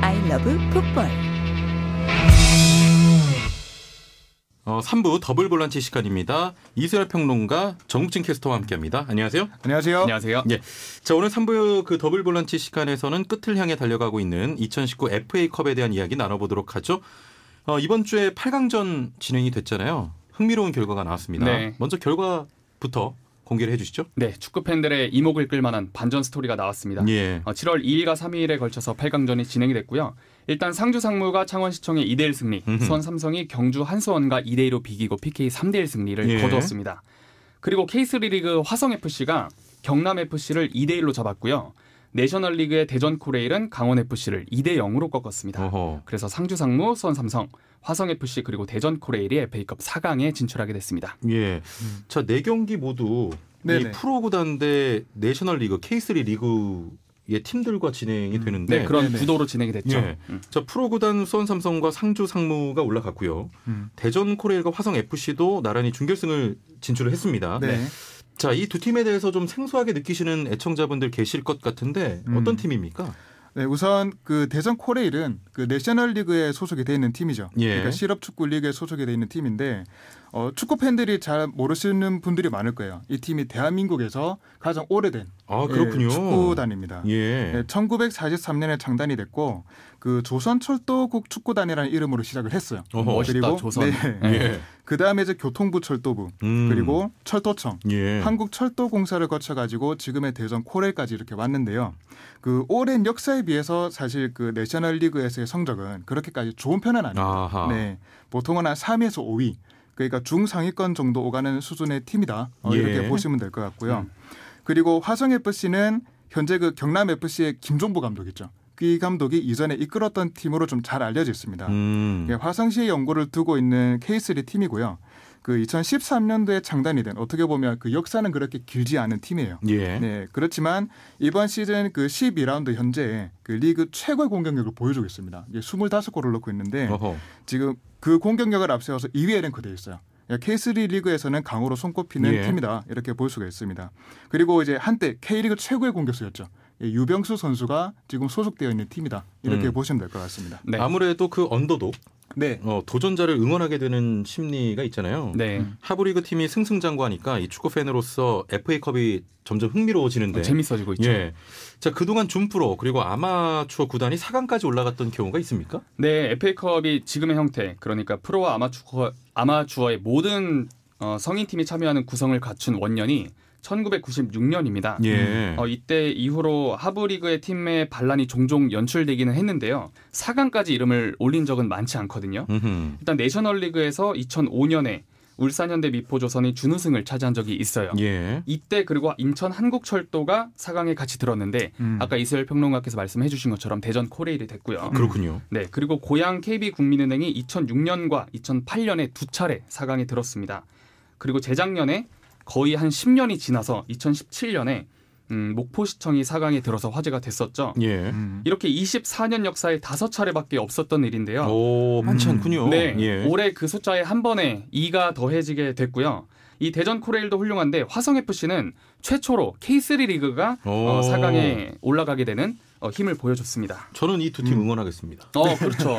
[SPEAKER 7] I love 풋볼.
[SPEAKER 2] 3부 더블 볼란치 시간입니다. 이수열 평론가, 정국진 캐스터와 함께합니다. 안녕하세요.
[SPEAKER 8] 안녕하세요.
[SPEAKER 9] 안녕하세요.
[SPEAKER 2] 예. 자, 오늘 3부 그 더블 볼란치 시간에서는 끝을 향해 달려가고 있는 2019 FA컵에 대한 이야기 나눠보도록 하죠. 이번 주에 8강전 진행이 됐잖아요. 흥미로운 결과가 나왔습니다.
[SPEAKER 9] 네.
[SPEAKER 2] 먼저 결과부터 공개를 해주시죠.
[SPEAKER 9] 네, 축구 팬들의 이목을 끌만한 반전 스토리가 나왔습니다.
[SPEAKER 2] 예.
[SPEAKER 9] 7월 2일과 3일에 걸쳐서 8강전이 진행이 됐고요. 일단 상주 상무가 창원시청의 2대1 승리, 수원 삼성이 경주 한수원과 2대2로 비기고 PK 3대1 승리를
[SPEAKER 2] 예.
[SPEAKER 9] 거두었습니다. 그리고 K3 리그 화성FC가 경남FC를 2대1로 잡았고요. 내셔널리그의 대전 코레일은 강원FC를 2대0으로 꺾었습니다.
[SPEAKER 2] 어허.
[SPEAKER 9] 그래서 상주 상무, 수원 삼성, 화성FC 그리고 대전 코레일이 FA컵 4강에 진출하게 됐습니다.
[SPEAKER 2] 예. 자, 4경기 모두 이
[SPEAKER 8] 네네.
[SPEAKER 2] 프로 구단 대 내셔널리그 K3 리그의 팀들과 진행이 되는데
[SPEAKER 9] 네, 그런
[SPEAKER 8] 네네.
[SPEAKER 9] 구도로 진행이 됐죠.
[SPEAKER 2] 예. 자, 프로 구단 수원 삼성과 상주 상무가 올라갔고요. 대전 코레일과 화성 FC도 나란히 준결승을 진출을 했습니다.
[SPEAKER 8] 네.
[SPEAKER 2] 자, 이 두 팀에 대해서 좀 생소하게 느끼시는 애청자분들 계실 것 같은데 어떤 팀입니까?
[SPEAKER 8] 네, 우선 그 대전 코레일은 그 내셔널리그에 소속이 돼 있는 팀이죠.
[SPEAKER 2] 예.
[SPEAKER 8] 그러니까 실업 축구 리그에 소속이 돼 있는 팀인데 축구 팬들이 잘 모르시는 분들이 많을 거예요. 이 팀이 대한민국에서 가장 오래된
[SPEAKER 2] 아, 그렇군요.
[SPEAKER 8] 축구단입니다.
[SPEAKER 2] 예.
[SPEAKER 8] 네, 1943년에 창단이 됐고 그 조선철도국 축구단이라는 이름으로 시작을 했어요.
[SPEAKER 2] 어허.
[SPEAKER 9] 멋있다, 조선.
[SPEAKER 8] 네.
[SPEAKER 2] 예.
[SPEAKER 8] 그 다음에 이제 교통부 철도부 그리고 철도청,
[SPEAKER 2] 예.
[SPEAKER 8] 한국철도공사를 거쳐가지고 지금의 대전 코레일까지 이렇게 왔는데요. 그 오랜 역사에 비해서 사실 그 내셔널리그에서의 성적은 그렇게까지 좋은 편은 아니에요.
[SPEAKER 2] 아하.
[SPEAKER 8] 네, 보통은 한 3위에서 5위, 그러니까 중상위권 정도 오가는 수준의 팀이다.
[SPEAKER 2] 예.
[SPEAKER 8] 이렇게 보시면 될 것 같고요. 그리고 화성 FC는 현재 그 경남 FC의 김종부 감독 있죠. 이 감독이 이전에 이끌었던 팀으로 좀 잘 알려져 있습니다. 예, 화성시에 연고를 두고 있는 K3 팀이고요. 그 2013년도에 창단이 된 어떻게 보면 그 역사는 그렇게 길지 않은 팀이에요.
[SPEAKER 2] 예.
[SPEAKER 8] 네, 그렇지만 이번 시즌 그 12라운드 현재 그 리그 최고의 공격력을 보여주고 있습니다. 25골을 넣고 있는데
[SPEAKER 2] 어허.
[SPEAKER 8] 지금 그 공격력을 앞세워서 2위에 랭크되어 있어요. K3 리그에서는 강호로 손꼽히는
[SPEAKER 2] 예.
[SPEAKER 8] 팀이다 이렇게 볼 수가 있습니다. 그리고 이제 한때 K리그 최고의 공격수였죠. 유병수 선수가 지금 소속되어 있는 팀이다 이렇게 보시면 될 것 같습니다.
[SPEAKER 9] 네.
[SPEAKER 2] 아무래도 그 언더독
[SPEAKER 8] 네,
[SPEAKER 2] 도전자를 응원하게 되는 심리가 있잖아요.
[SPEAKER 9] 네.
[SPEAKER 2] 하브리그 팀이 승승장구하니까 이 축구 팬으로서 FA컵이 점점 흥미로워지는데
[SPEAKER 9] 재밌어지고 있죠.
[SPEAKER 2] 예. 자, 그동안 준프로 그리고 아마추어 구단이 4강까지 올라갔던 경우가 있습니까?
[SPEAKER 9] 네, FA컵이 지금의 형태, 그러니까 프로와 아마추어의 모든 성인팀이 참여하는 구성을 갖춘 원년이 1996년입니다.
[SPEAKER 2] 예.
[SPEAKER 9] 이때 이후로 하브리그의 팀의 반란이 종종 연출되기는 했는데요. 4강까지 이름을 올린 적은 많지 않거든요.
[SPEAKER 2] 음흠.
[SPEAKER 9] 일단 내셔널리그에서 2005년에 울산현대 미포조선이 준우승을 차지한 적이 있어요.
[SPEAKER 2] 예.
[SPEAKER 9] 이때 그리고 인천 한국철도가 4강에 같이 들었는데 아까 이수열 평론가께서 말씀해 주신 것처럼 대전 코레일이 됐고요.
[SPEAKER 2] 그렇군요.
[SPEAKER 9] 네, 그리고 고향 KB국민은행이 2006년과 2008년에 두 차례 4강에 들었습니다. 그리고 재작년에 거의 한 10년이 지나서 2017년에 목포시청이 4강에 들어서 화제가 됐었죠.
[SPEAKER 2] 예.
[SPEAKER 9] 이렇게 24년 역사에 5차례밖에 없었던 일인데요.
[SPEAKER 2] 오, 많지 않군요.
[SPEAKER 9] 네,
[SPEAKER 2] 예.
[SPEAKER 9] 올해 그 숫자에 한 번에 2가 더해지게 됐고요. 이 대전 코레일도 훌륭한데 화성FC는 최초로 K3 리그가 4강에 올라가게 되는 힘을 보여줬습니다.
[SPEAKER 2] 저는 이 두 팀 응원하겠습니다.
[SPEAKER 9] 그렇죠.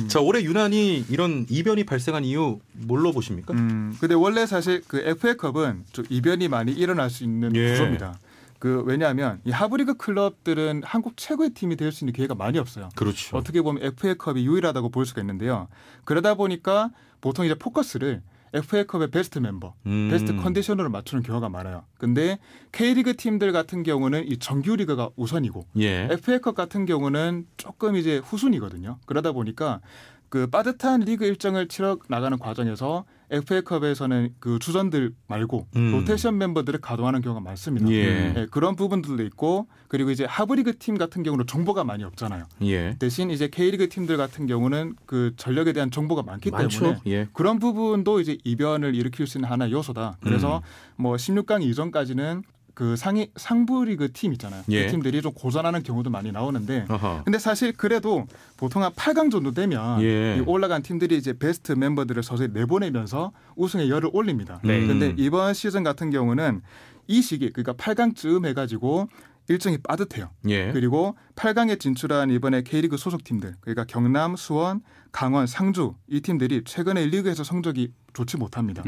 [SPEAKER 2] 자, 올해 유난히 이런 이변이 발생한 이유 뭘로 보십니까?
[SPEAKER 8] 근데 원래 사실 그 FA컵은 좀 이변이 많이 일어날 수 있는
[SPEAKER 2] 예.
[SPEAKER 8] 구조입니다. 왜냐하면 이 하브리그 클럽들은 한국 최고의 팀이 될 수 있는 기회가 많이 없어요.
[SPEAKER 2] 그렇죠.
[SPEAKER 8] 어떻게 보면 FA컵이 유일하다고 볼 수가 있는데요. 그러다 보니까 보통 이제 포커스를 FA컵의 베스트 멤버, 베스트 컨디션으로 맞추는 경우가 많아요. 근데 K리그 팀들 같은 경우는 이 정규리그가 우선이고
[SPEAKER 2] 예.
[SPEAKER 8] FA컵 같은 경우는 조금 이제 후순위거든요. 그러다 보니까 그 빠듯한 리그 일정을 치러 나가는 과정에서 FA컵에서는 그 주전들 말고 로테이션 멤버들을 가동하는 경우가 많습니다.
[SPEAKER 2] 예.
[SPEAKER 8] 그런 부분들도 있고 그리고 이제 하브리그 팀 같은 경우는 정보가 많이 없잖아요.
[SPEAKER 2] 예.
[SPEAKER 8] 대신 이제 K리그 팀들 같은 경우는 그 전력에 대한 정보가 많기
[SPEAKER 2] 많죠.
[SPEAKER 8] 때문에
[SPEAKER 2] 예.
[SPEAKER 8] 그런 부분도 이제 이변을 일으킬 수 있는 하나의 요소다. 그래서 뭐 16강 이전까지는 그 상부 리그 팀 있잖아요.
[SPEAKER 2] 예.
[SPEAKER 8] 그 팀들이 좀 고전하는 경우도 많이 나오는데
[SPEAKER 2] 어허.
[SPEAKER 8] 근데 사실 그래도 보통 한 8강 정도 되면
[SPEAKER 2] 예.
[SPEAKER 8] 이 올라간 팀들이 이제 베스트 멤버들을 서서히 내보내면서 우승의 열을 올립니다.
[SPEAKER 2] 네.
[SPEAKER 8] 근데 이번 시즌 같은 경우는 이 시기 그러니까 8강쯤 해가지고 일정이 빠듯해요.
[SPEAKER 2] 예.
[SPEAKER 8] 그리고 8강에 진출한 이번에 K리그 소속 팀들 그러니까 경남, 수원, 강원, 상주 이 팀들이 최근에 리그에서 성적이 좋지 못합니다.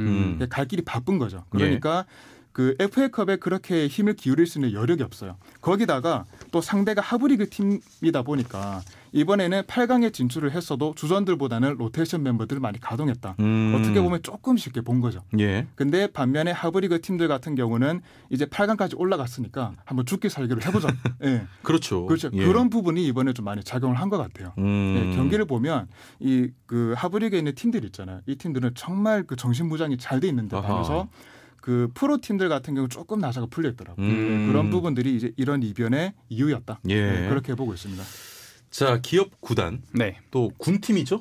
[SPEAKER 8] 갈 길이 바쁜 거죠. 그러니까 그 FA컵에 그렇게 힘을 기울일 수 있는 여력이 없어요. 거기다가 또 상대가 하브리그 팀이다 보니까 이번에는 8강에 진출을 했어도 주전들보다는 로테이션 멤버들을 많이 가동했다. 어떻게 보면 조금 쉽게 본 거죠.
[SPEAKER 2] 예.
[SPEAKER 8] 근데 반면에 하브리그 팀들 같은 경우는 이제 8강까지 올라갔으니까 한번 죽기 살기로 해보자. 예.
[SPEAKER 2] 그렇죠.
[SPEAKER 8] 그렇죠.
[SPEAKER 2] 예.
[SPEAKER 8] 그런 부분이 이번에 좀 많이 작용을 한 것 같아요. 예, 경기를 보면 이 그 하브리그에 있는 팀들 있잖아요. 이 팀들은 정말 그 정신무장이 잘 돼 있는데 반해서 그 프로 팀들 같은 경우 조금 나사가 풀려 있더라고요. 그런 부분들이 이제 이런 이변의 이유였다.
[SPEAKER 2] 예.
[SPEAKER 8] 네, 그렇게 보고 있습니다.
[SPEAKER 2] 자, 기업 구단
[SPEAKER 9] 네.
[SPEAKER 2] 또 군팀이죠.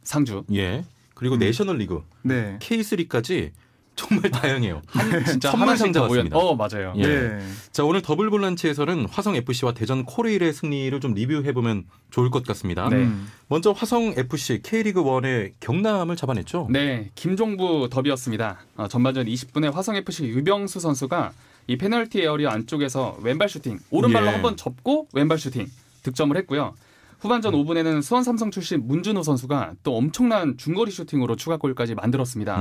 [SPEAKER 9] 상주.
[SPEAKER 2] 예. 그리고 내셔널리그
[SPEAKER 8] 네.
[SPEAKER 2] K3까지 정말 다양해요.
[SPEAKER 9] 진짜
[SPEAKER 2] 선만상자
[SPEAKER 9] 하나씩 다
[SPEAKER 2] 같습니다.
[SPEAKER 9] 맞아요.
[SPEAKER 2] 예.
[SPEAKER 8] 네.
[SPEAKER 2] 자, 오늘 더블 볼란치에서는 화성 FC와 대전 코레일의 승리를 좀 리뷰해 보면 좋을 것 같습니다.
[SPEAKER 9] 네.
[SPEAKER 2] 먼저 화성 FC K리그 1의 경남을 잡아냈죠.
[SPEAKER 9] 네, 김종부 더비였습니다. 전반전 20분에 화성 FC 유병수 선수가 이 페널티 에어리어 안쪽에서 왼발 슈팅, 오른발로
[SPEAKER 2] 예.
[SPEAKER 9] 한번 접고 왼발 슈팅 득점을 했고요. 후반전 5분에는 수원 삼성 출신 문준호 선수가 또 엄청난 중거리 슈팅으로 추가골까지 만들었습니다.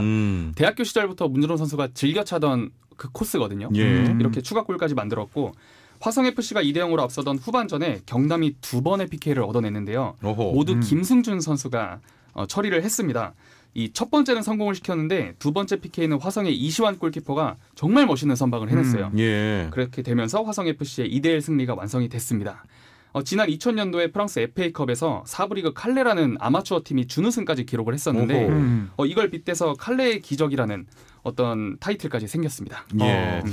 [SPEAKER 9] 대학교 시절부터 문준호 선수가 즐겨 차던 그 코스거든요.
[SPEAKER 2] 예.
[SPEAKER 9] 이렇게 추가골까지 만들었고 화성FC가 2대0으로 앞서던 후반전에 경남이 2번의 PK를 얻어냈는데요.
[SPEAKER 2] 어허.
[SPEAKER 9] 모두 김승준 선수가 처리를 했습니다. 이 첫 번째는 성공을 시켰는데 두 번째 PK는 화성의 이시환 골키퍼가 정말 멋있는 선방을 해냈어요.
[SPEAKER 2] 예.
[SPEAKER 9] 그렇게 되면서 화성FC의 2대1 승리가 완성이 됐습니다. 지난 2000년도에 프랑스 FA컵에서 사브리그 칼레라는 아마추어 팀이 준우승까지 기록을 했었는데 이걸 빗대서 칼레의 기적이라는 어떤 타이틀까지 생겼습니다.
[SPEAKER 2] 예.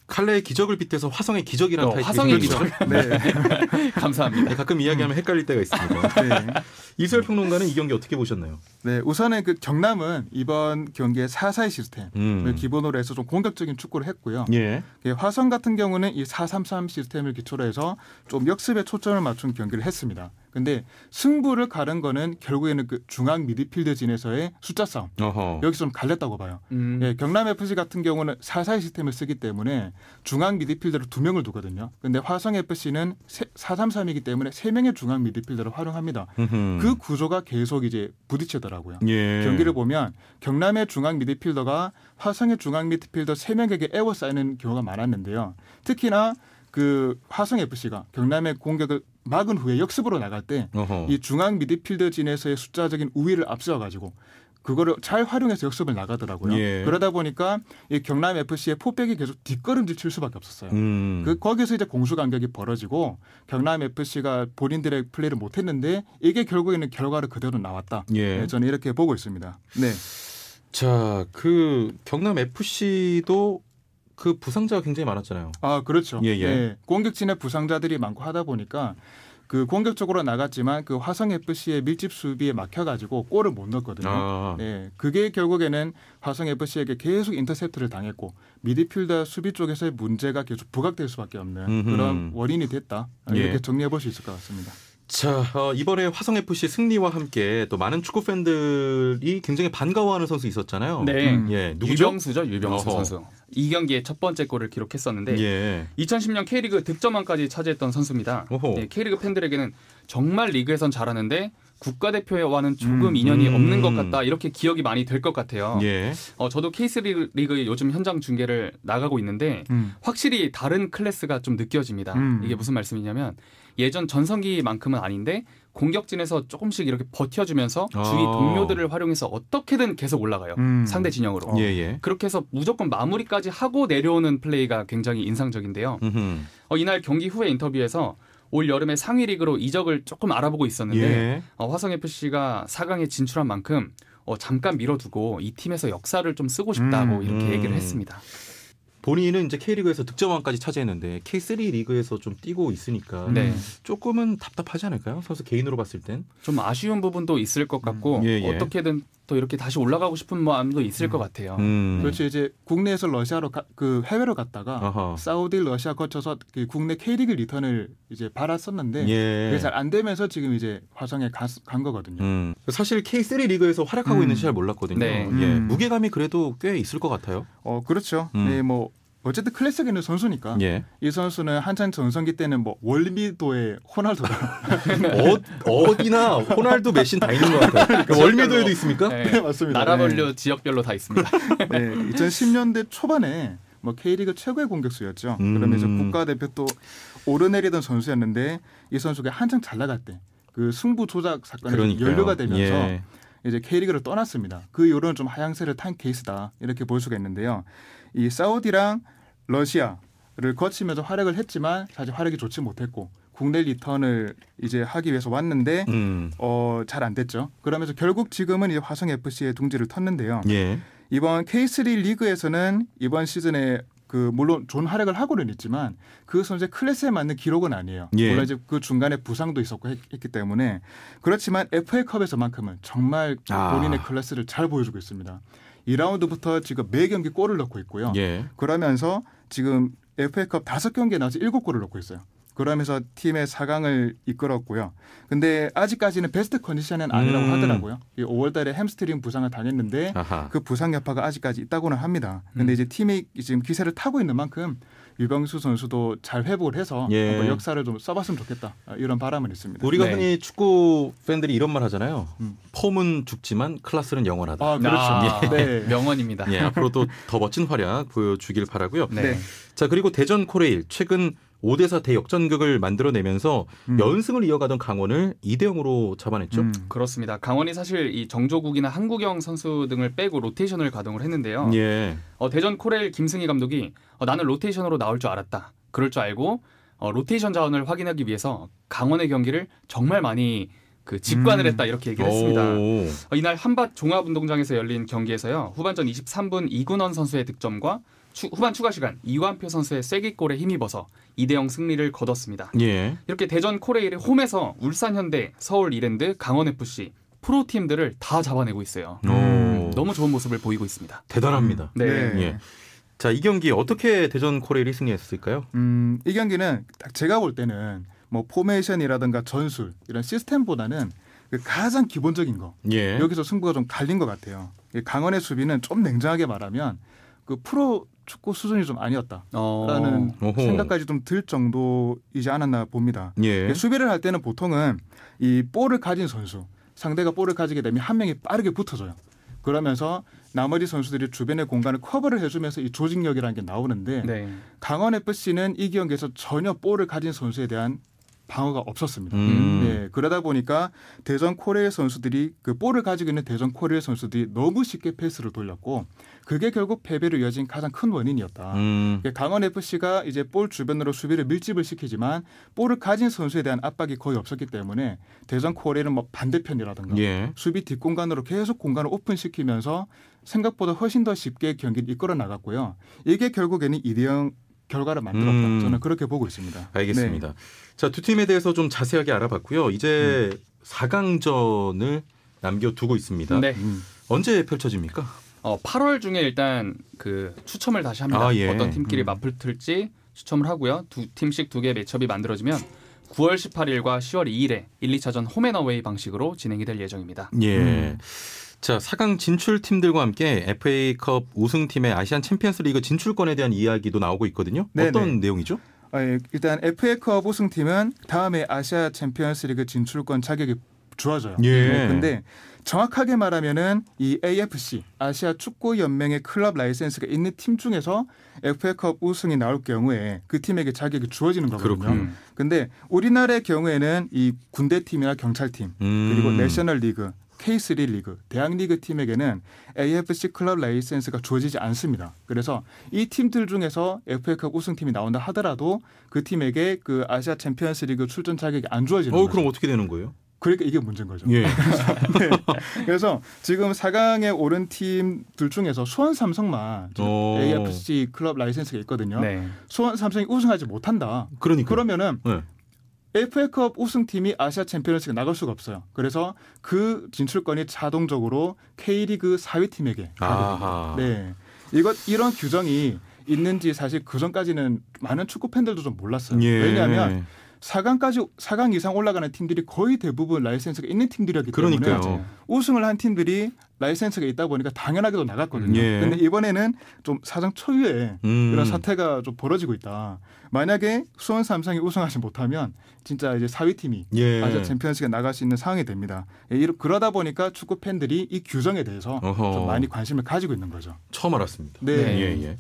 [SPEAKER 2] 칼레의 기적을 빗대서 화성의 기적이라는 타이틀이
[SPEAKER 9] 화성의
[SPEAKER 2] 생겼죠.
[SPEAKER 9] 기적. 네. 감사합니다.
[SPEAKER 2] 네, 가끔 이야기하면 헷갈릴 때가 있습니다.
[SPEAKER 8] 네.
[SPEAKER 2] 이수열 평론가는 이 경기 어떻게 보셨나요?
[SPEAKER 8] 네, 우선은 그 경남은 이번 경기에 4-4-2 시스템을 기본으로 해서 좀 공격적인 축구를 했고요.
[SPEAKER 2] 예.
[SPEAKER 8] 화성 같은 경우는 이 4-3-3 시스템을 기초로 해서 좀 역습에 초점을 맞춘 경기를 했습니다. 근데 승부를 가른 거는 결국에는 그 중앙 미드필더진에서의 숫자 싸움.
[SPEAKER 2] 어허.
[SPEAKER 8] 여기서 좀 갈렸다고 봐요. 예, 경남 FC 같은 경우는 4-4-2 시스템을 쓰기 때문에 중앙 미드필더를 2명을 두거든요. 근데 화성 FC는 4-3-3이기 때문에 3명의 중앙 미드필더를 활용합니다. 그 구조가 계속 이제 부딪히더라고요.
[SPEAKER 2] 예.
[SPEAKER 8] 경기를 보면 경남의 중앙 미드필더가 화성의 중앙 미드필더 3명에게 에워싸이는 경우가 많았는데요. 특히나 그 화성 FC가 경남의 공격을 막은 후에 역습으로 나갈 때 이 중앙 미드필더진에서의 숫자적인 우위를 앞세워가지고 그거를 잘 활용해서 역습을 나가더라고요.
[SPEAKER 2] 예.
[SPEAKER 8] 그러다 보니까 이 경남 FC의 포백이 계속 뒷걸음질 칠 수밖에 없었어요. 거기서 이제 공수간격이 벌어지고 경남 FC가 본인들의 플레이를 못했는데 이게 결국에는 결과를 그대로 나왔다.
[SPEAKER 2] 예.
[SPEAKER 8] 네, 저는 이렇게 보고 있습니다. 네.
[SPEAKER 2] 자, 그 경남 FC도 그 부상자가 굉장히 많았잖아요.
[SPEAKER 8] 아, 그렇죠.
[SPEAKER 2] 예, 예.
[SPEAKER 8] 네, 공격진에 부상자들이 많고 하다 보니까 그 공격적으로 나갔지만 그 화성 FC의 밀집 수비에 막혀가지고 골을 못 넣었거든요.
[SPEAKER 2] 아.
[SPEAKER 8] 네, 그게 결국에는 화성 FC에게 계속 인터셉트를 당했고 미드필더 수비 쪽에서의 문제가 계속 부각될 수밖에 없는 그런 원인이 됐다. 이렇게
[SPEAKER 2] 예.
[SPEAKER 8] 정리해 볼 수 있을 것 같습니다.
[SPEAKER 2] 자, 이번에 화성 FC 승리와 함께 또 많은 축구 팬들이 굉장히 반가워하는 선수 있었잖아요.
[SPEAKER 9] 네.
[SPEAKER 2] 예, 누구죠?
[SPEAKER 9] 유병수죠, 유병수
[SPEAKER 2] 어허.
[SPEAKER 9] 선수. 이 경기에 첫 번째 골을 기록했었는데
[SPEAKER 2] 예.
[SPEAKER 9] 2010년 K리그 득점왕까지 차지했던 선수입니다.
[SPEAKER 2] 어허.
[SPEAKER 9] 네, K리그 팬들에게는 정말 리그에선 잘하는데 국가대표와는 조금 인연이 없는 것 같다 이렇게 기억이 많이 될 것 같아요. 예. 저도 K3 리그 요즘 현장 중계를 나가고 있는데 확실히 다른 클래스가 좀 느껴집니다. 이게 무슨 말씀이냐면 예전 전성기만큼은 아닌데 공격진에서 조금씩 이렇게 버텨주면서 주위 동료들을 활용해서 어떻게든 계속 올라가요. 상대 진영으로. 예. 그렇게 해서 무조건 마무리까지 하고 내려오는 플레이가 굉장히 인상적인데요. 이날 경기 후에 인터뷰에서 올 여름에 상위 리그로 이적을 조금 알아보고 있었는데 예. 화성FC가 4강에 진출한 만큼 잠깐 미뤄두고 이 팀에서 역사를 좀 쓰고 싶다고 이렇게 얘기를 했습니다.
[SPEAKER 2] 본인은 이제 K리그에서 득점왕까지 차지했는데 K3 리그에서 좀 뛰고 있으니까
[SPEAKER 9] 네.
[SPEAKER 2] 조금은 답답하지 않을까요? 선수 개인으로 봤을 땐?
[SPEAKER 9] 좀 아쉬운 부분도 있을 것 같고 어떻게든 또 이렇게 다시 올라가고 싶은 마음도 있을 것 같아요.
[SPEAKER 8] 그렇죠. 이제 국내에서 러시아로 해외로 갔다가 사우디 러시아 거쳐서 국내 K리그 리턴을 이제 받았었는데 그게 잘 안 되면서 지금 이제 화성에 간 거거든요.
[SPEAKER 2] 사실 K3 리그에서 활약하고 있는지 잘 몰랐거든요. 네. 무게감이 그래도 꽤 있을 것 같아요.
[SPEAKER 8] 그렇죠. 네, 뭐 어쨌든 클래식에 있는 선수니까 이 선수는 한창 전성기 때는 뭐 월미도의 호날두다.
[SPEAKER 2] 어디나 호날두, 메시는 다 있는 것 같아요. 월미도에도 있습니까?
[SPEAKER 8] 네, 맞습니다.
[SPEAKER 9] 나라별로 지역별로 다 있습니다.
[SPEAKER 8] 네, 2010년대 초반에 뭐 K리그 최고의 공격수였죠. 그러면서 국가대표 또 오르내리던 선수였는데 이 선수가 한창 잘 나갈 때 그 승부 조작 사건이 연루가 되면서 이제 K리그를 떠났습니다. 그 이후로는 좀 하향세를 탄 케이스다 이렇게 볼 수가 있는데요. 이 사우디랑 러시아를 거치면서 활약을 했지만 사실 활약이 좋지 못했고 국내 리턴을 이제 하기 위해서 왔는데 잘 안 됐죠. 그러면서 결국 지금은 이제 화성FC의 둥지를 텄는데요. 이번 K3 리그에서는 이번 시즌에 물론 좋은 활약을 하고는 있지만 그 선수의 클래스에 맞는 기록은 아니에요. 물론 이제 그 중간에 부상도 있었고 했기 때문에 그렇지만 FA컵에서만큼은 정말 본인의 클래스를 잘 보여주고 있습니다. 2라운드부터 지금 매 경기 골을 넣고 있고요. 그러면서 지금 FA컵 5경기에 나와서 7골을 넣고 있어요. 그러면서 팀의 4강을 이끌었고요. 근데 아직까지는 베스트 컨디션은 아니라고 하더라고요. 5월 달에 햄스트링 부상을 당했는데 그 부상 여파가 아직까지 있다고는 합니다. 근데 이제 팀이 지금 기세를 타고 있는 만큼 유병수 선수도 잘 회복을 해서 한번 역사를 좀 써봤으면 좋겠다. 이런 바람은 있습니다.
[SPEAKER 2] 우리가 흔히 축구 팬들이 이런 말 하잖아요. 폼은 죽지만 클래스는 영원하다.
[SPEAKER 8] 그렇죠.
[SPEAKER 9] 네. 명언입니다.
[SPEAKER 2] 앞으로도 더 멋진 활약 보여주길 바라고요. 자, 그리고 대전 코레일 최근 5대4 대역전극을 만들어내면서 연승을 이어가던 강원을 2대0으로 잡아냈죠.
[SPEAKER 9] 그렇습니다. 강원이 사실 이 정조국이나 한국영 선수 등을 빼고 로테이션을 가동을 했는데요. 대전 코레일 김승희 감독이 나는 로테이션으로 나올 줄 알았다. 그럴 줄 알고 로테이션 자원을 확인하기 위해서 강원의 경기를 정말 많이 직관을 했다 이렇게 얘기를 했습니다. 이날 한밭 종합운동장에서 열린 경기에서요. 후반전 23분 이군원 선수의 득점과 후반 추가 시간 이완표 선수의 쐐기골에 힘입어서 2대0 승리를 거뒀습니다. 이렇게 대전 코레일이 홈에서 울산현대, 서울 이랜드, 강원FC 프로팀들을 다 잡아내고 있어요. 너무 좋은 모습을 보이고 있습니다.
[SPEAKER 2] 대단합니다. 자, 이 경기 어떻게 대전 코레일이 승리했을까요?
[SPEAKER 8] 이 경기는 제가 볼 때는 뭐 포메이션이라든가 전술 이런 시스템보다는 가장 기본적인 거 여기서 승부가 좀 갈린 것 같아요. 강원의 수비는 좀 냉정하게 말하면 프로 축구 수준이 좀 아니었다라는 생각까지 좀 들 정도이지 않았나 봅니다. 수비를 할 때는 보통은 이 볼을 가진 선수, 상대가 볼을 가지게 되면 한 명이 빠르게 붙어줘요. 그러면서 나머지 선수들이 주변의 공간을 커버를 해주면서 이 조직력이라는 게 나오는데 강원FC는 이 경기에서 전혀 볼을 가진 선수에 대한 방어가 없었습니다. 그러다 보니까 대전 코레일 선수들이 볼을 가지고 있는 대전 코레일 선수들이 너무 쉽게 패스를 돌렸고 그게 결국 패배로 이어진 가장 큰 원인이었다. 강원FC가 이제 볼 주변으로 수비를 밀집을 시키지만 볼을 가진 선수에 대한 압박이 거의 없었기 때문에 대전 코레일은 뭐 반대편이라든가 수비 뒷공간으로 계속 공간을 오픈시키면서 생각보다 훨씬 더 쉽게 경기를 이끌어 나갔고요. 이게 결국에는 2대0 결과를 만들었다. 저는 그렇게 보고 있습니다.
[SPEAKER 2] 알겠습니다. 자, 두 팀에 대해서 좀 자세하게 알아봤고요. 이제 4강전을 남겨두고 있습니다. 언제 펼쳐집니까?
[SPEAKER 9] 8월 중에 일단 추첨을 다시 합니다. 어떤 팀끼리 맞붙을지 추첨을 하고요. 두 팀씩 2개 매첩이 만들어지면 9월 18일과 10월 2일에 1, 2차전 홈앤어웨이 방식으로 진행이 될 예정입니다.
[SPEAKER 2] 자, 4강 진출 팀들과 함께 FA컵 우승팀의 아시안 챔피언스 리그 진출권에 대한 이야기도 나오고 있거든요. 어떤 내용이죠?
[SPEAKER 8] 일단 FA컵 우승팀은 다음에 아시아 챔피언스 리그 진출권 자격이 좋아져요.
[SPEAKER 2] 예.
[SPEAKER 8] 근데 정확하게 말하면은 이 AFC 아시아 축구 연맹의 클럽 라이센스가 있는 팀 중에서 FA컵 우승이 나올 경우에 그 팀에게 자격이 주어지는 거거든요.
[SPEAKER 2] 그렇군요.
[SPEAKER 8] 근데 우리나라의 경우에는 이 군대팀이나 경찰팀 그리고 내셔널 리그, K3 리그, 대학리그 팀에게는 AFC 클럽 라이센스가 주어지지 않습니다. 그래서 이 팀들 중에서 FA컵 우승팀이 나온다 하더라도 그 팀에게 그 아시아 챔피언스 리그 출전 자격이 안 주어지는 거죠.
[SPEAKER 2] 그럼 어떻게 되는 거예요?
[SPEAKER 8] 그러니까 이게 문제인 거죠.
[SPEAKER 2] 예.
[SPEAKER 8] 네. 그래서 지금 4강에 오른 팀들 중에서 수원 삼성만 AFC 클럽 라이센스가 있거든요.
[SPEAKER 9] 네.
[SPEAKER 8] 수원 삼성이 우승하지 못한다. 그러면은 FA컵 우승팀이 아시아 챔피언스리그 나갈 수가 없어요. 그래서 그 진출권이 자동적으로 K리그 4위 팀에게 가거든요. 네. 이런 규정이 있는지 사실 그 전까지는 많은 축구 팬들도 좀 몰랐어요.
[SPEAKER 2] 예.
[SPEAKER 8] 왜냐하면 4강 이상 올라가는 팀들이 거의 대부분 라이센스가 있는 팀들이었기 때문에
[SPEAKER 2] 그러니까요.
[SPEAKER 8] 우승을 한 팀들이 라이센스가 있다 보니까 당연하게도 나갔거든요. 그런데
[SPEAKER 2] 예.
[SPEAKER 8] 이번에는 좀 사상 초유의 이런 사태가 좀 벌어지고 있다. 만약에 수원 삼성이 우승하지 못하면 진짜 이제 4위 팀이 아시아 챔피언스리그에 나갈 수 있는 상황이 됩니다. 그러다 보니까 축구 팬들이 이 규정에 대해서 좀 많이 관심을 가지고 있는 거죠.
[SPEAKER 2] 처음 알았습니다.
[SPEAKER 8] 네.
[SPEAKER 2] 예.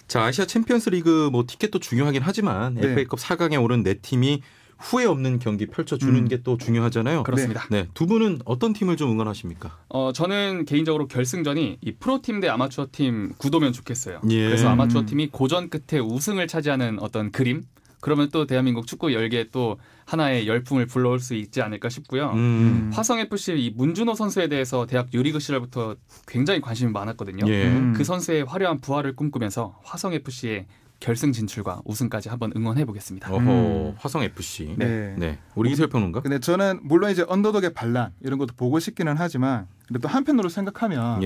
[SPEAKER 2] 자, 아시아 챔피언스 리그 뭐 티켓도 중요하긴 하지만 FA컵 4강에 오른 네 팀이 후회 없는 경기 펼쳐주는 게 또 중요하잖아요.
[SPEAKER 9] 그렇습니다.
[SPEAKER 2] 네. 두 분은 어떤 팀을 좀 응원하십니까?
[SPEAKER 9] 저는 개인적으로 결승전이 이 프로팀 대 아마추어 팀 구도면 좋겠어요.
[SPEAKER 2] 예.
[SPEAKER 9] 그래서 아마추어 팀이 고전 끝에 우승을 차지하는 어떤 그림? 그러면 또 대한민국 축구 열기에 또 하나의 열풍을 불러올 수 있지 않을까 싶고요. 화성FC 이 문준호 선수에 대해서 대학 유리그 시절부터 굉장히 관심이 많았거든요. 그 선수의 화려한 부활을 꿈꾸면서 화성FC의 결승 진출과 우승까지 한번 응원해 보겠습니다.
[SPEAKER 2] 화성FC.
[SPEAKER 8] 네.
[SPEAKER 2] 우리 이세열 평론가?
[SPEAKER 8] 근데 저는 물론 이제 언더독의 반란 이런 것도 보고 싶기는 하지만 그래도 한편으로 생각하면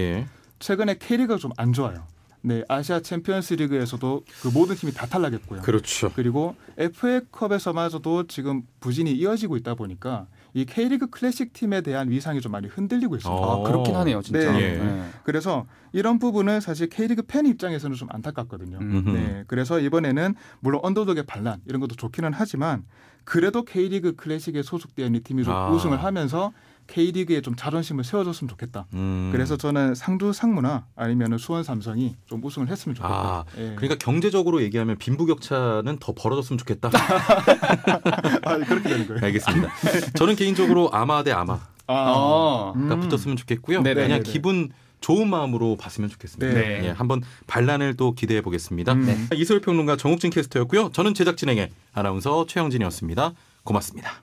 [SPEAKER 8] 최근에 K리그가 좀 안 좋아요. 네, 아시아 챔피언스 리그에서도 그 모든 팀이 다 탈락했고요.
[SPEAKER 2] 그렇죠.
[SPEAKER 8] 그리고 FA컵에서마저도 지금 부진이 이어지고 있다 보니까 이 K리그 클래식 팀에 대한 위상이 좀 많이 흔들리고 있습니다.
[SPEAKER 9] 그렇긴 하네요, 진짜.
[SPEAKER 8] 네. 그래서 이런 부분은 사실 K리그 팬 입장에서는 좀 안타깝거든요. 네, 그래서 이번에는 물론 언더독의 반란 이런 것도 좋기는 하지만 그래도 K리그 클래식에 소속되어 있는 팀이 좀 우승을 하면서 K리그에 좀 자존심을 세워줬으면 좋겠다. 그래서 저는 상주 상무나 아니면 수원 삼성이 좀 우승을 했으면 좋겠다.
[SPEAKER 2] 그러니까 경제적으로 얘기하면 빈부격차는 더 벌어졌으면 좋겠다.
[SPEAKER 8] 그렇게 되는 거예요.
[SPEAKER 2] 알겠습니다. 저는 개인적으로 아마 대 아마가 붙었으면 좋겠고요. 그냥 기분 좋은 마음으로 봤으면 좋겠습니다. 한번 반란을 또 기대해 보겠습니다. 이소율 평론가 정욱진 캐스터였고요. 저는 제작 진행의 아나운서 최영진이었습니다. 고맙습니다.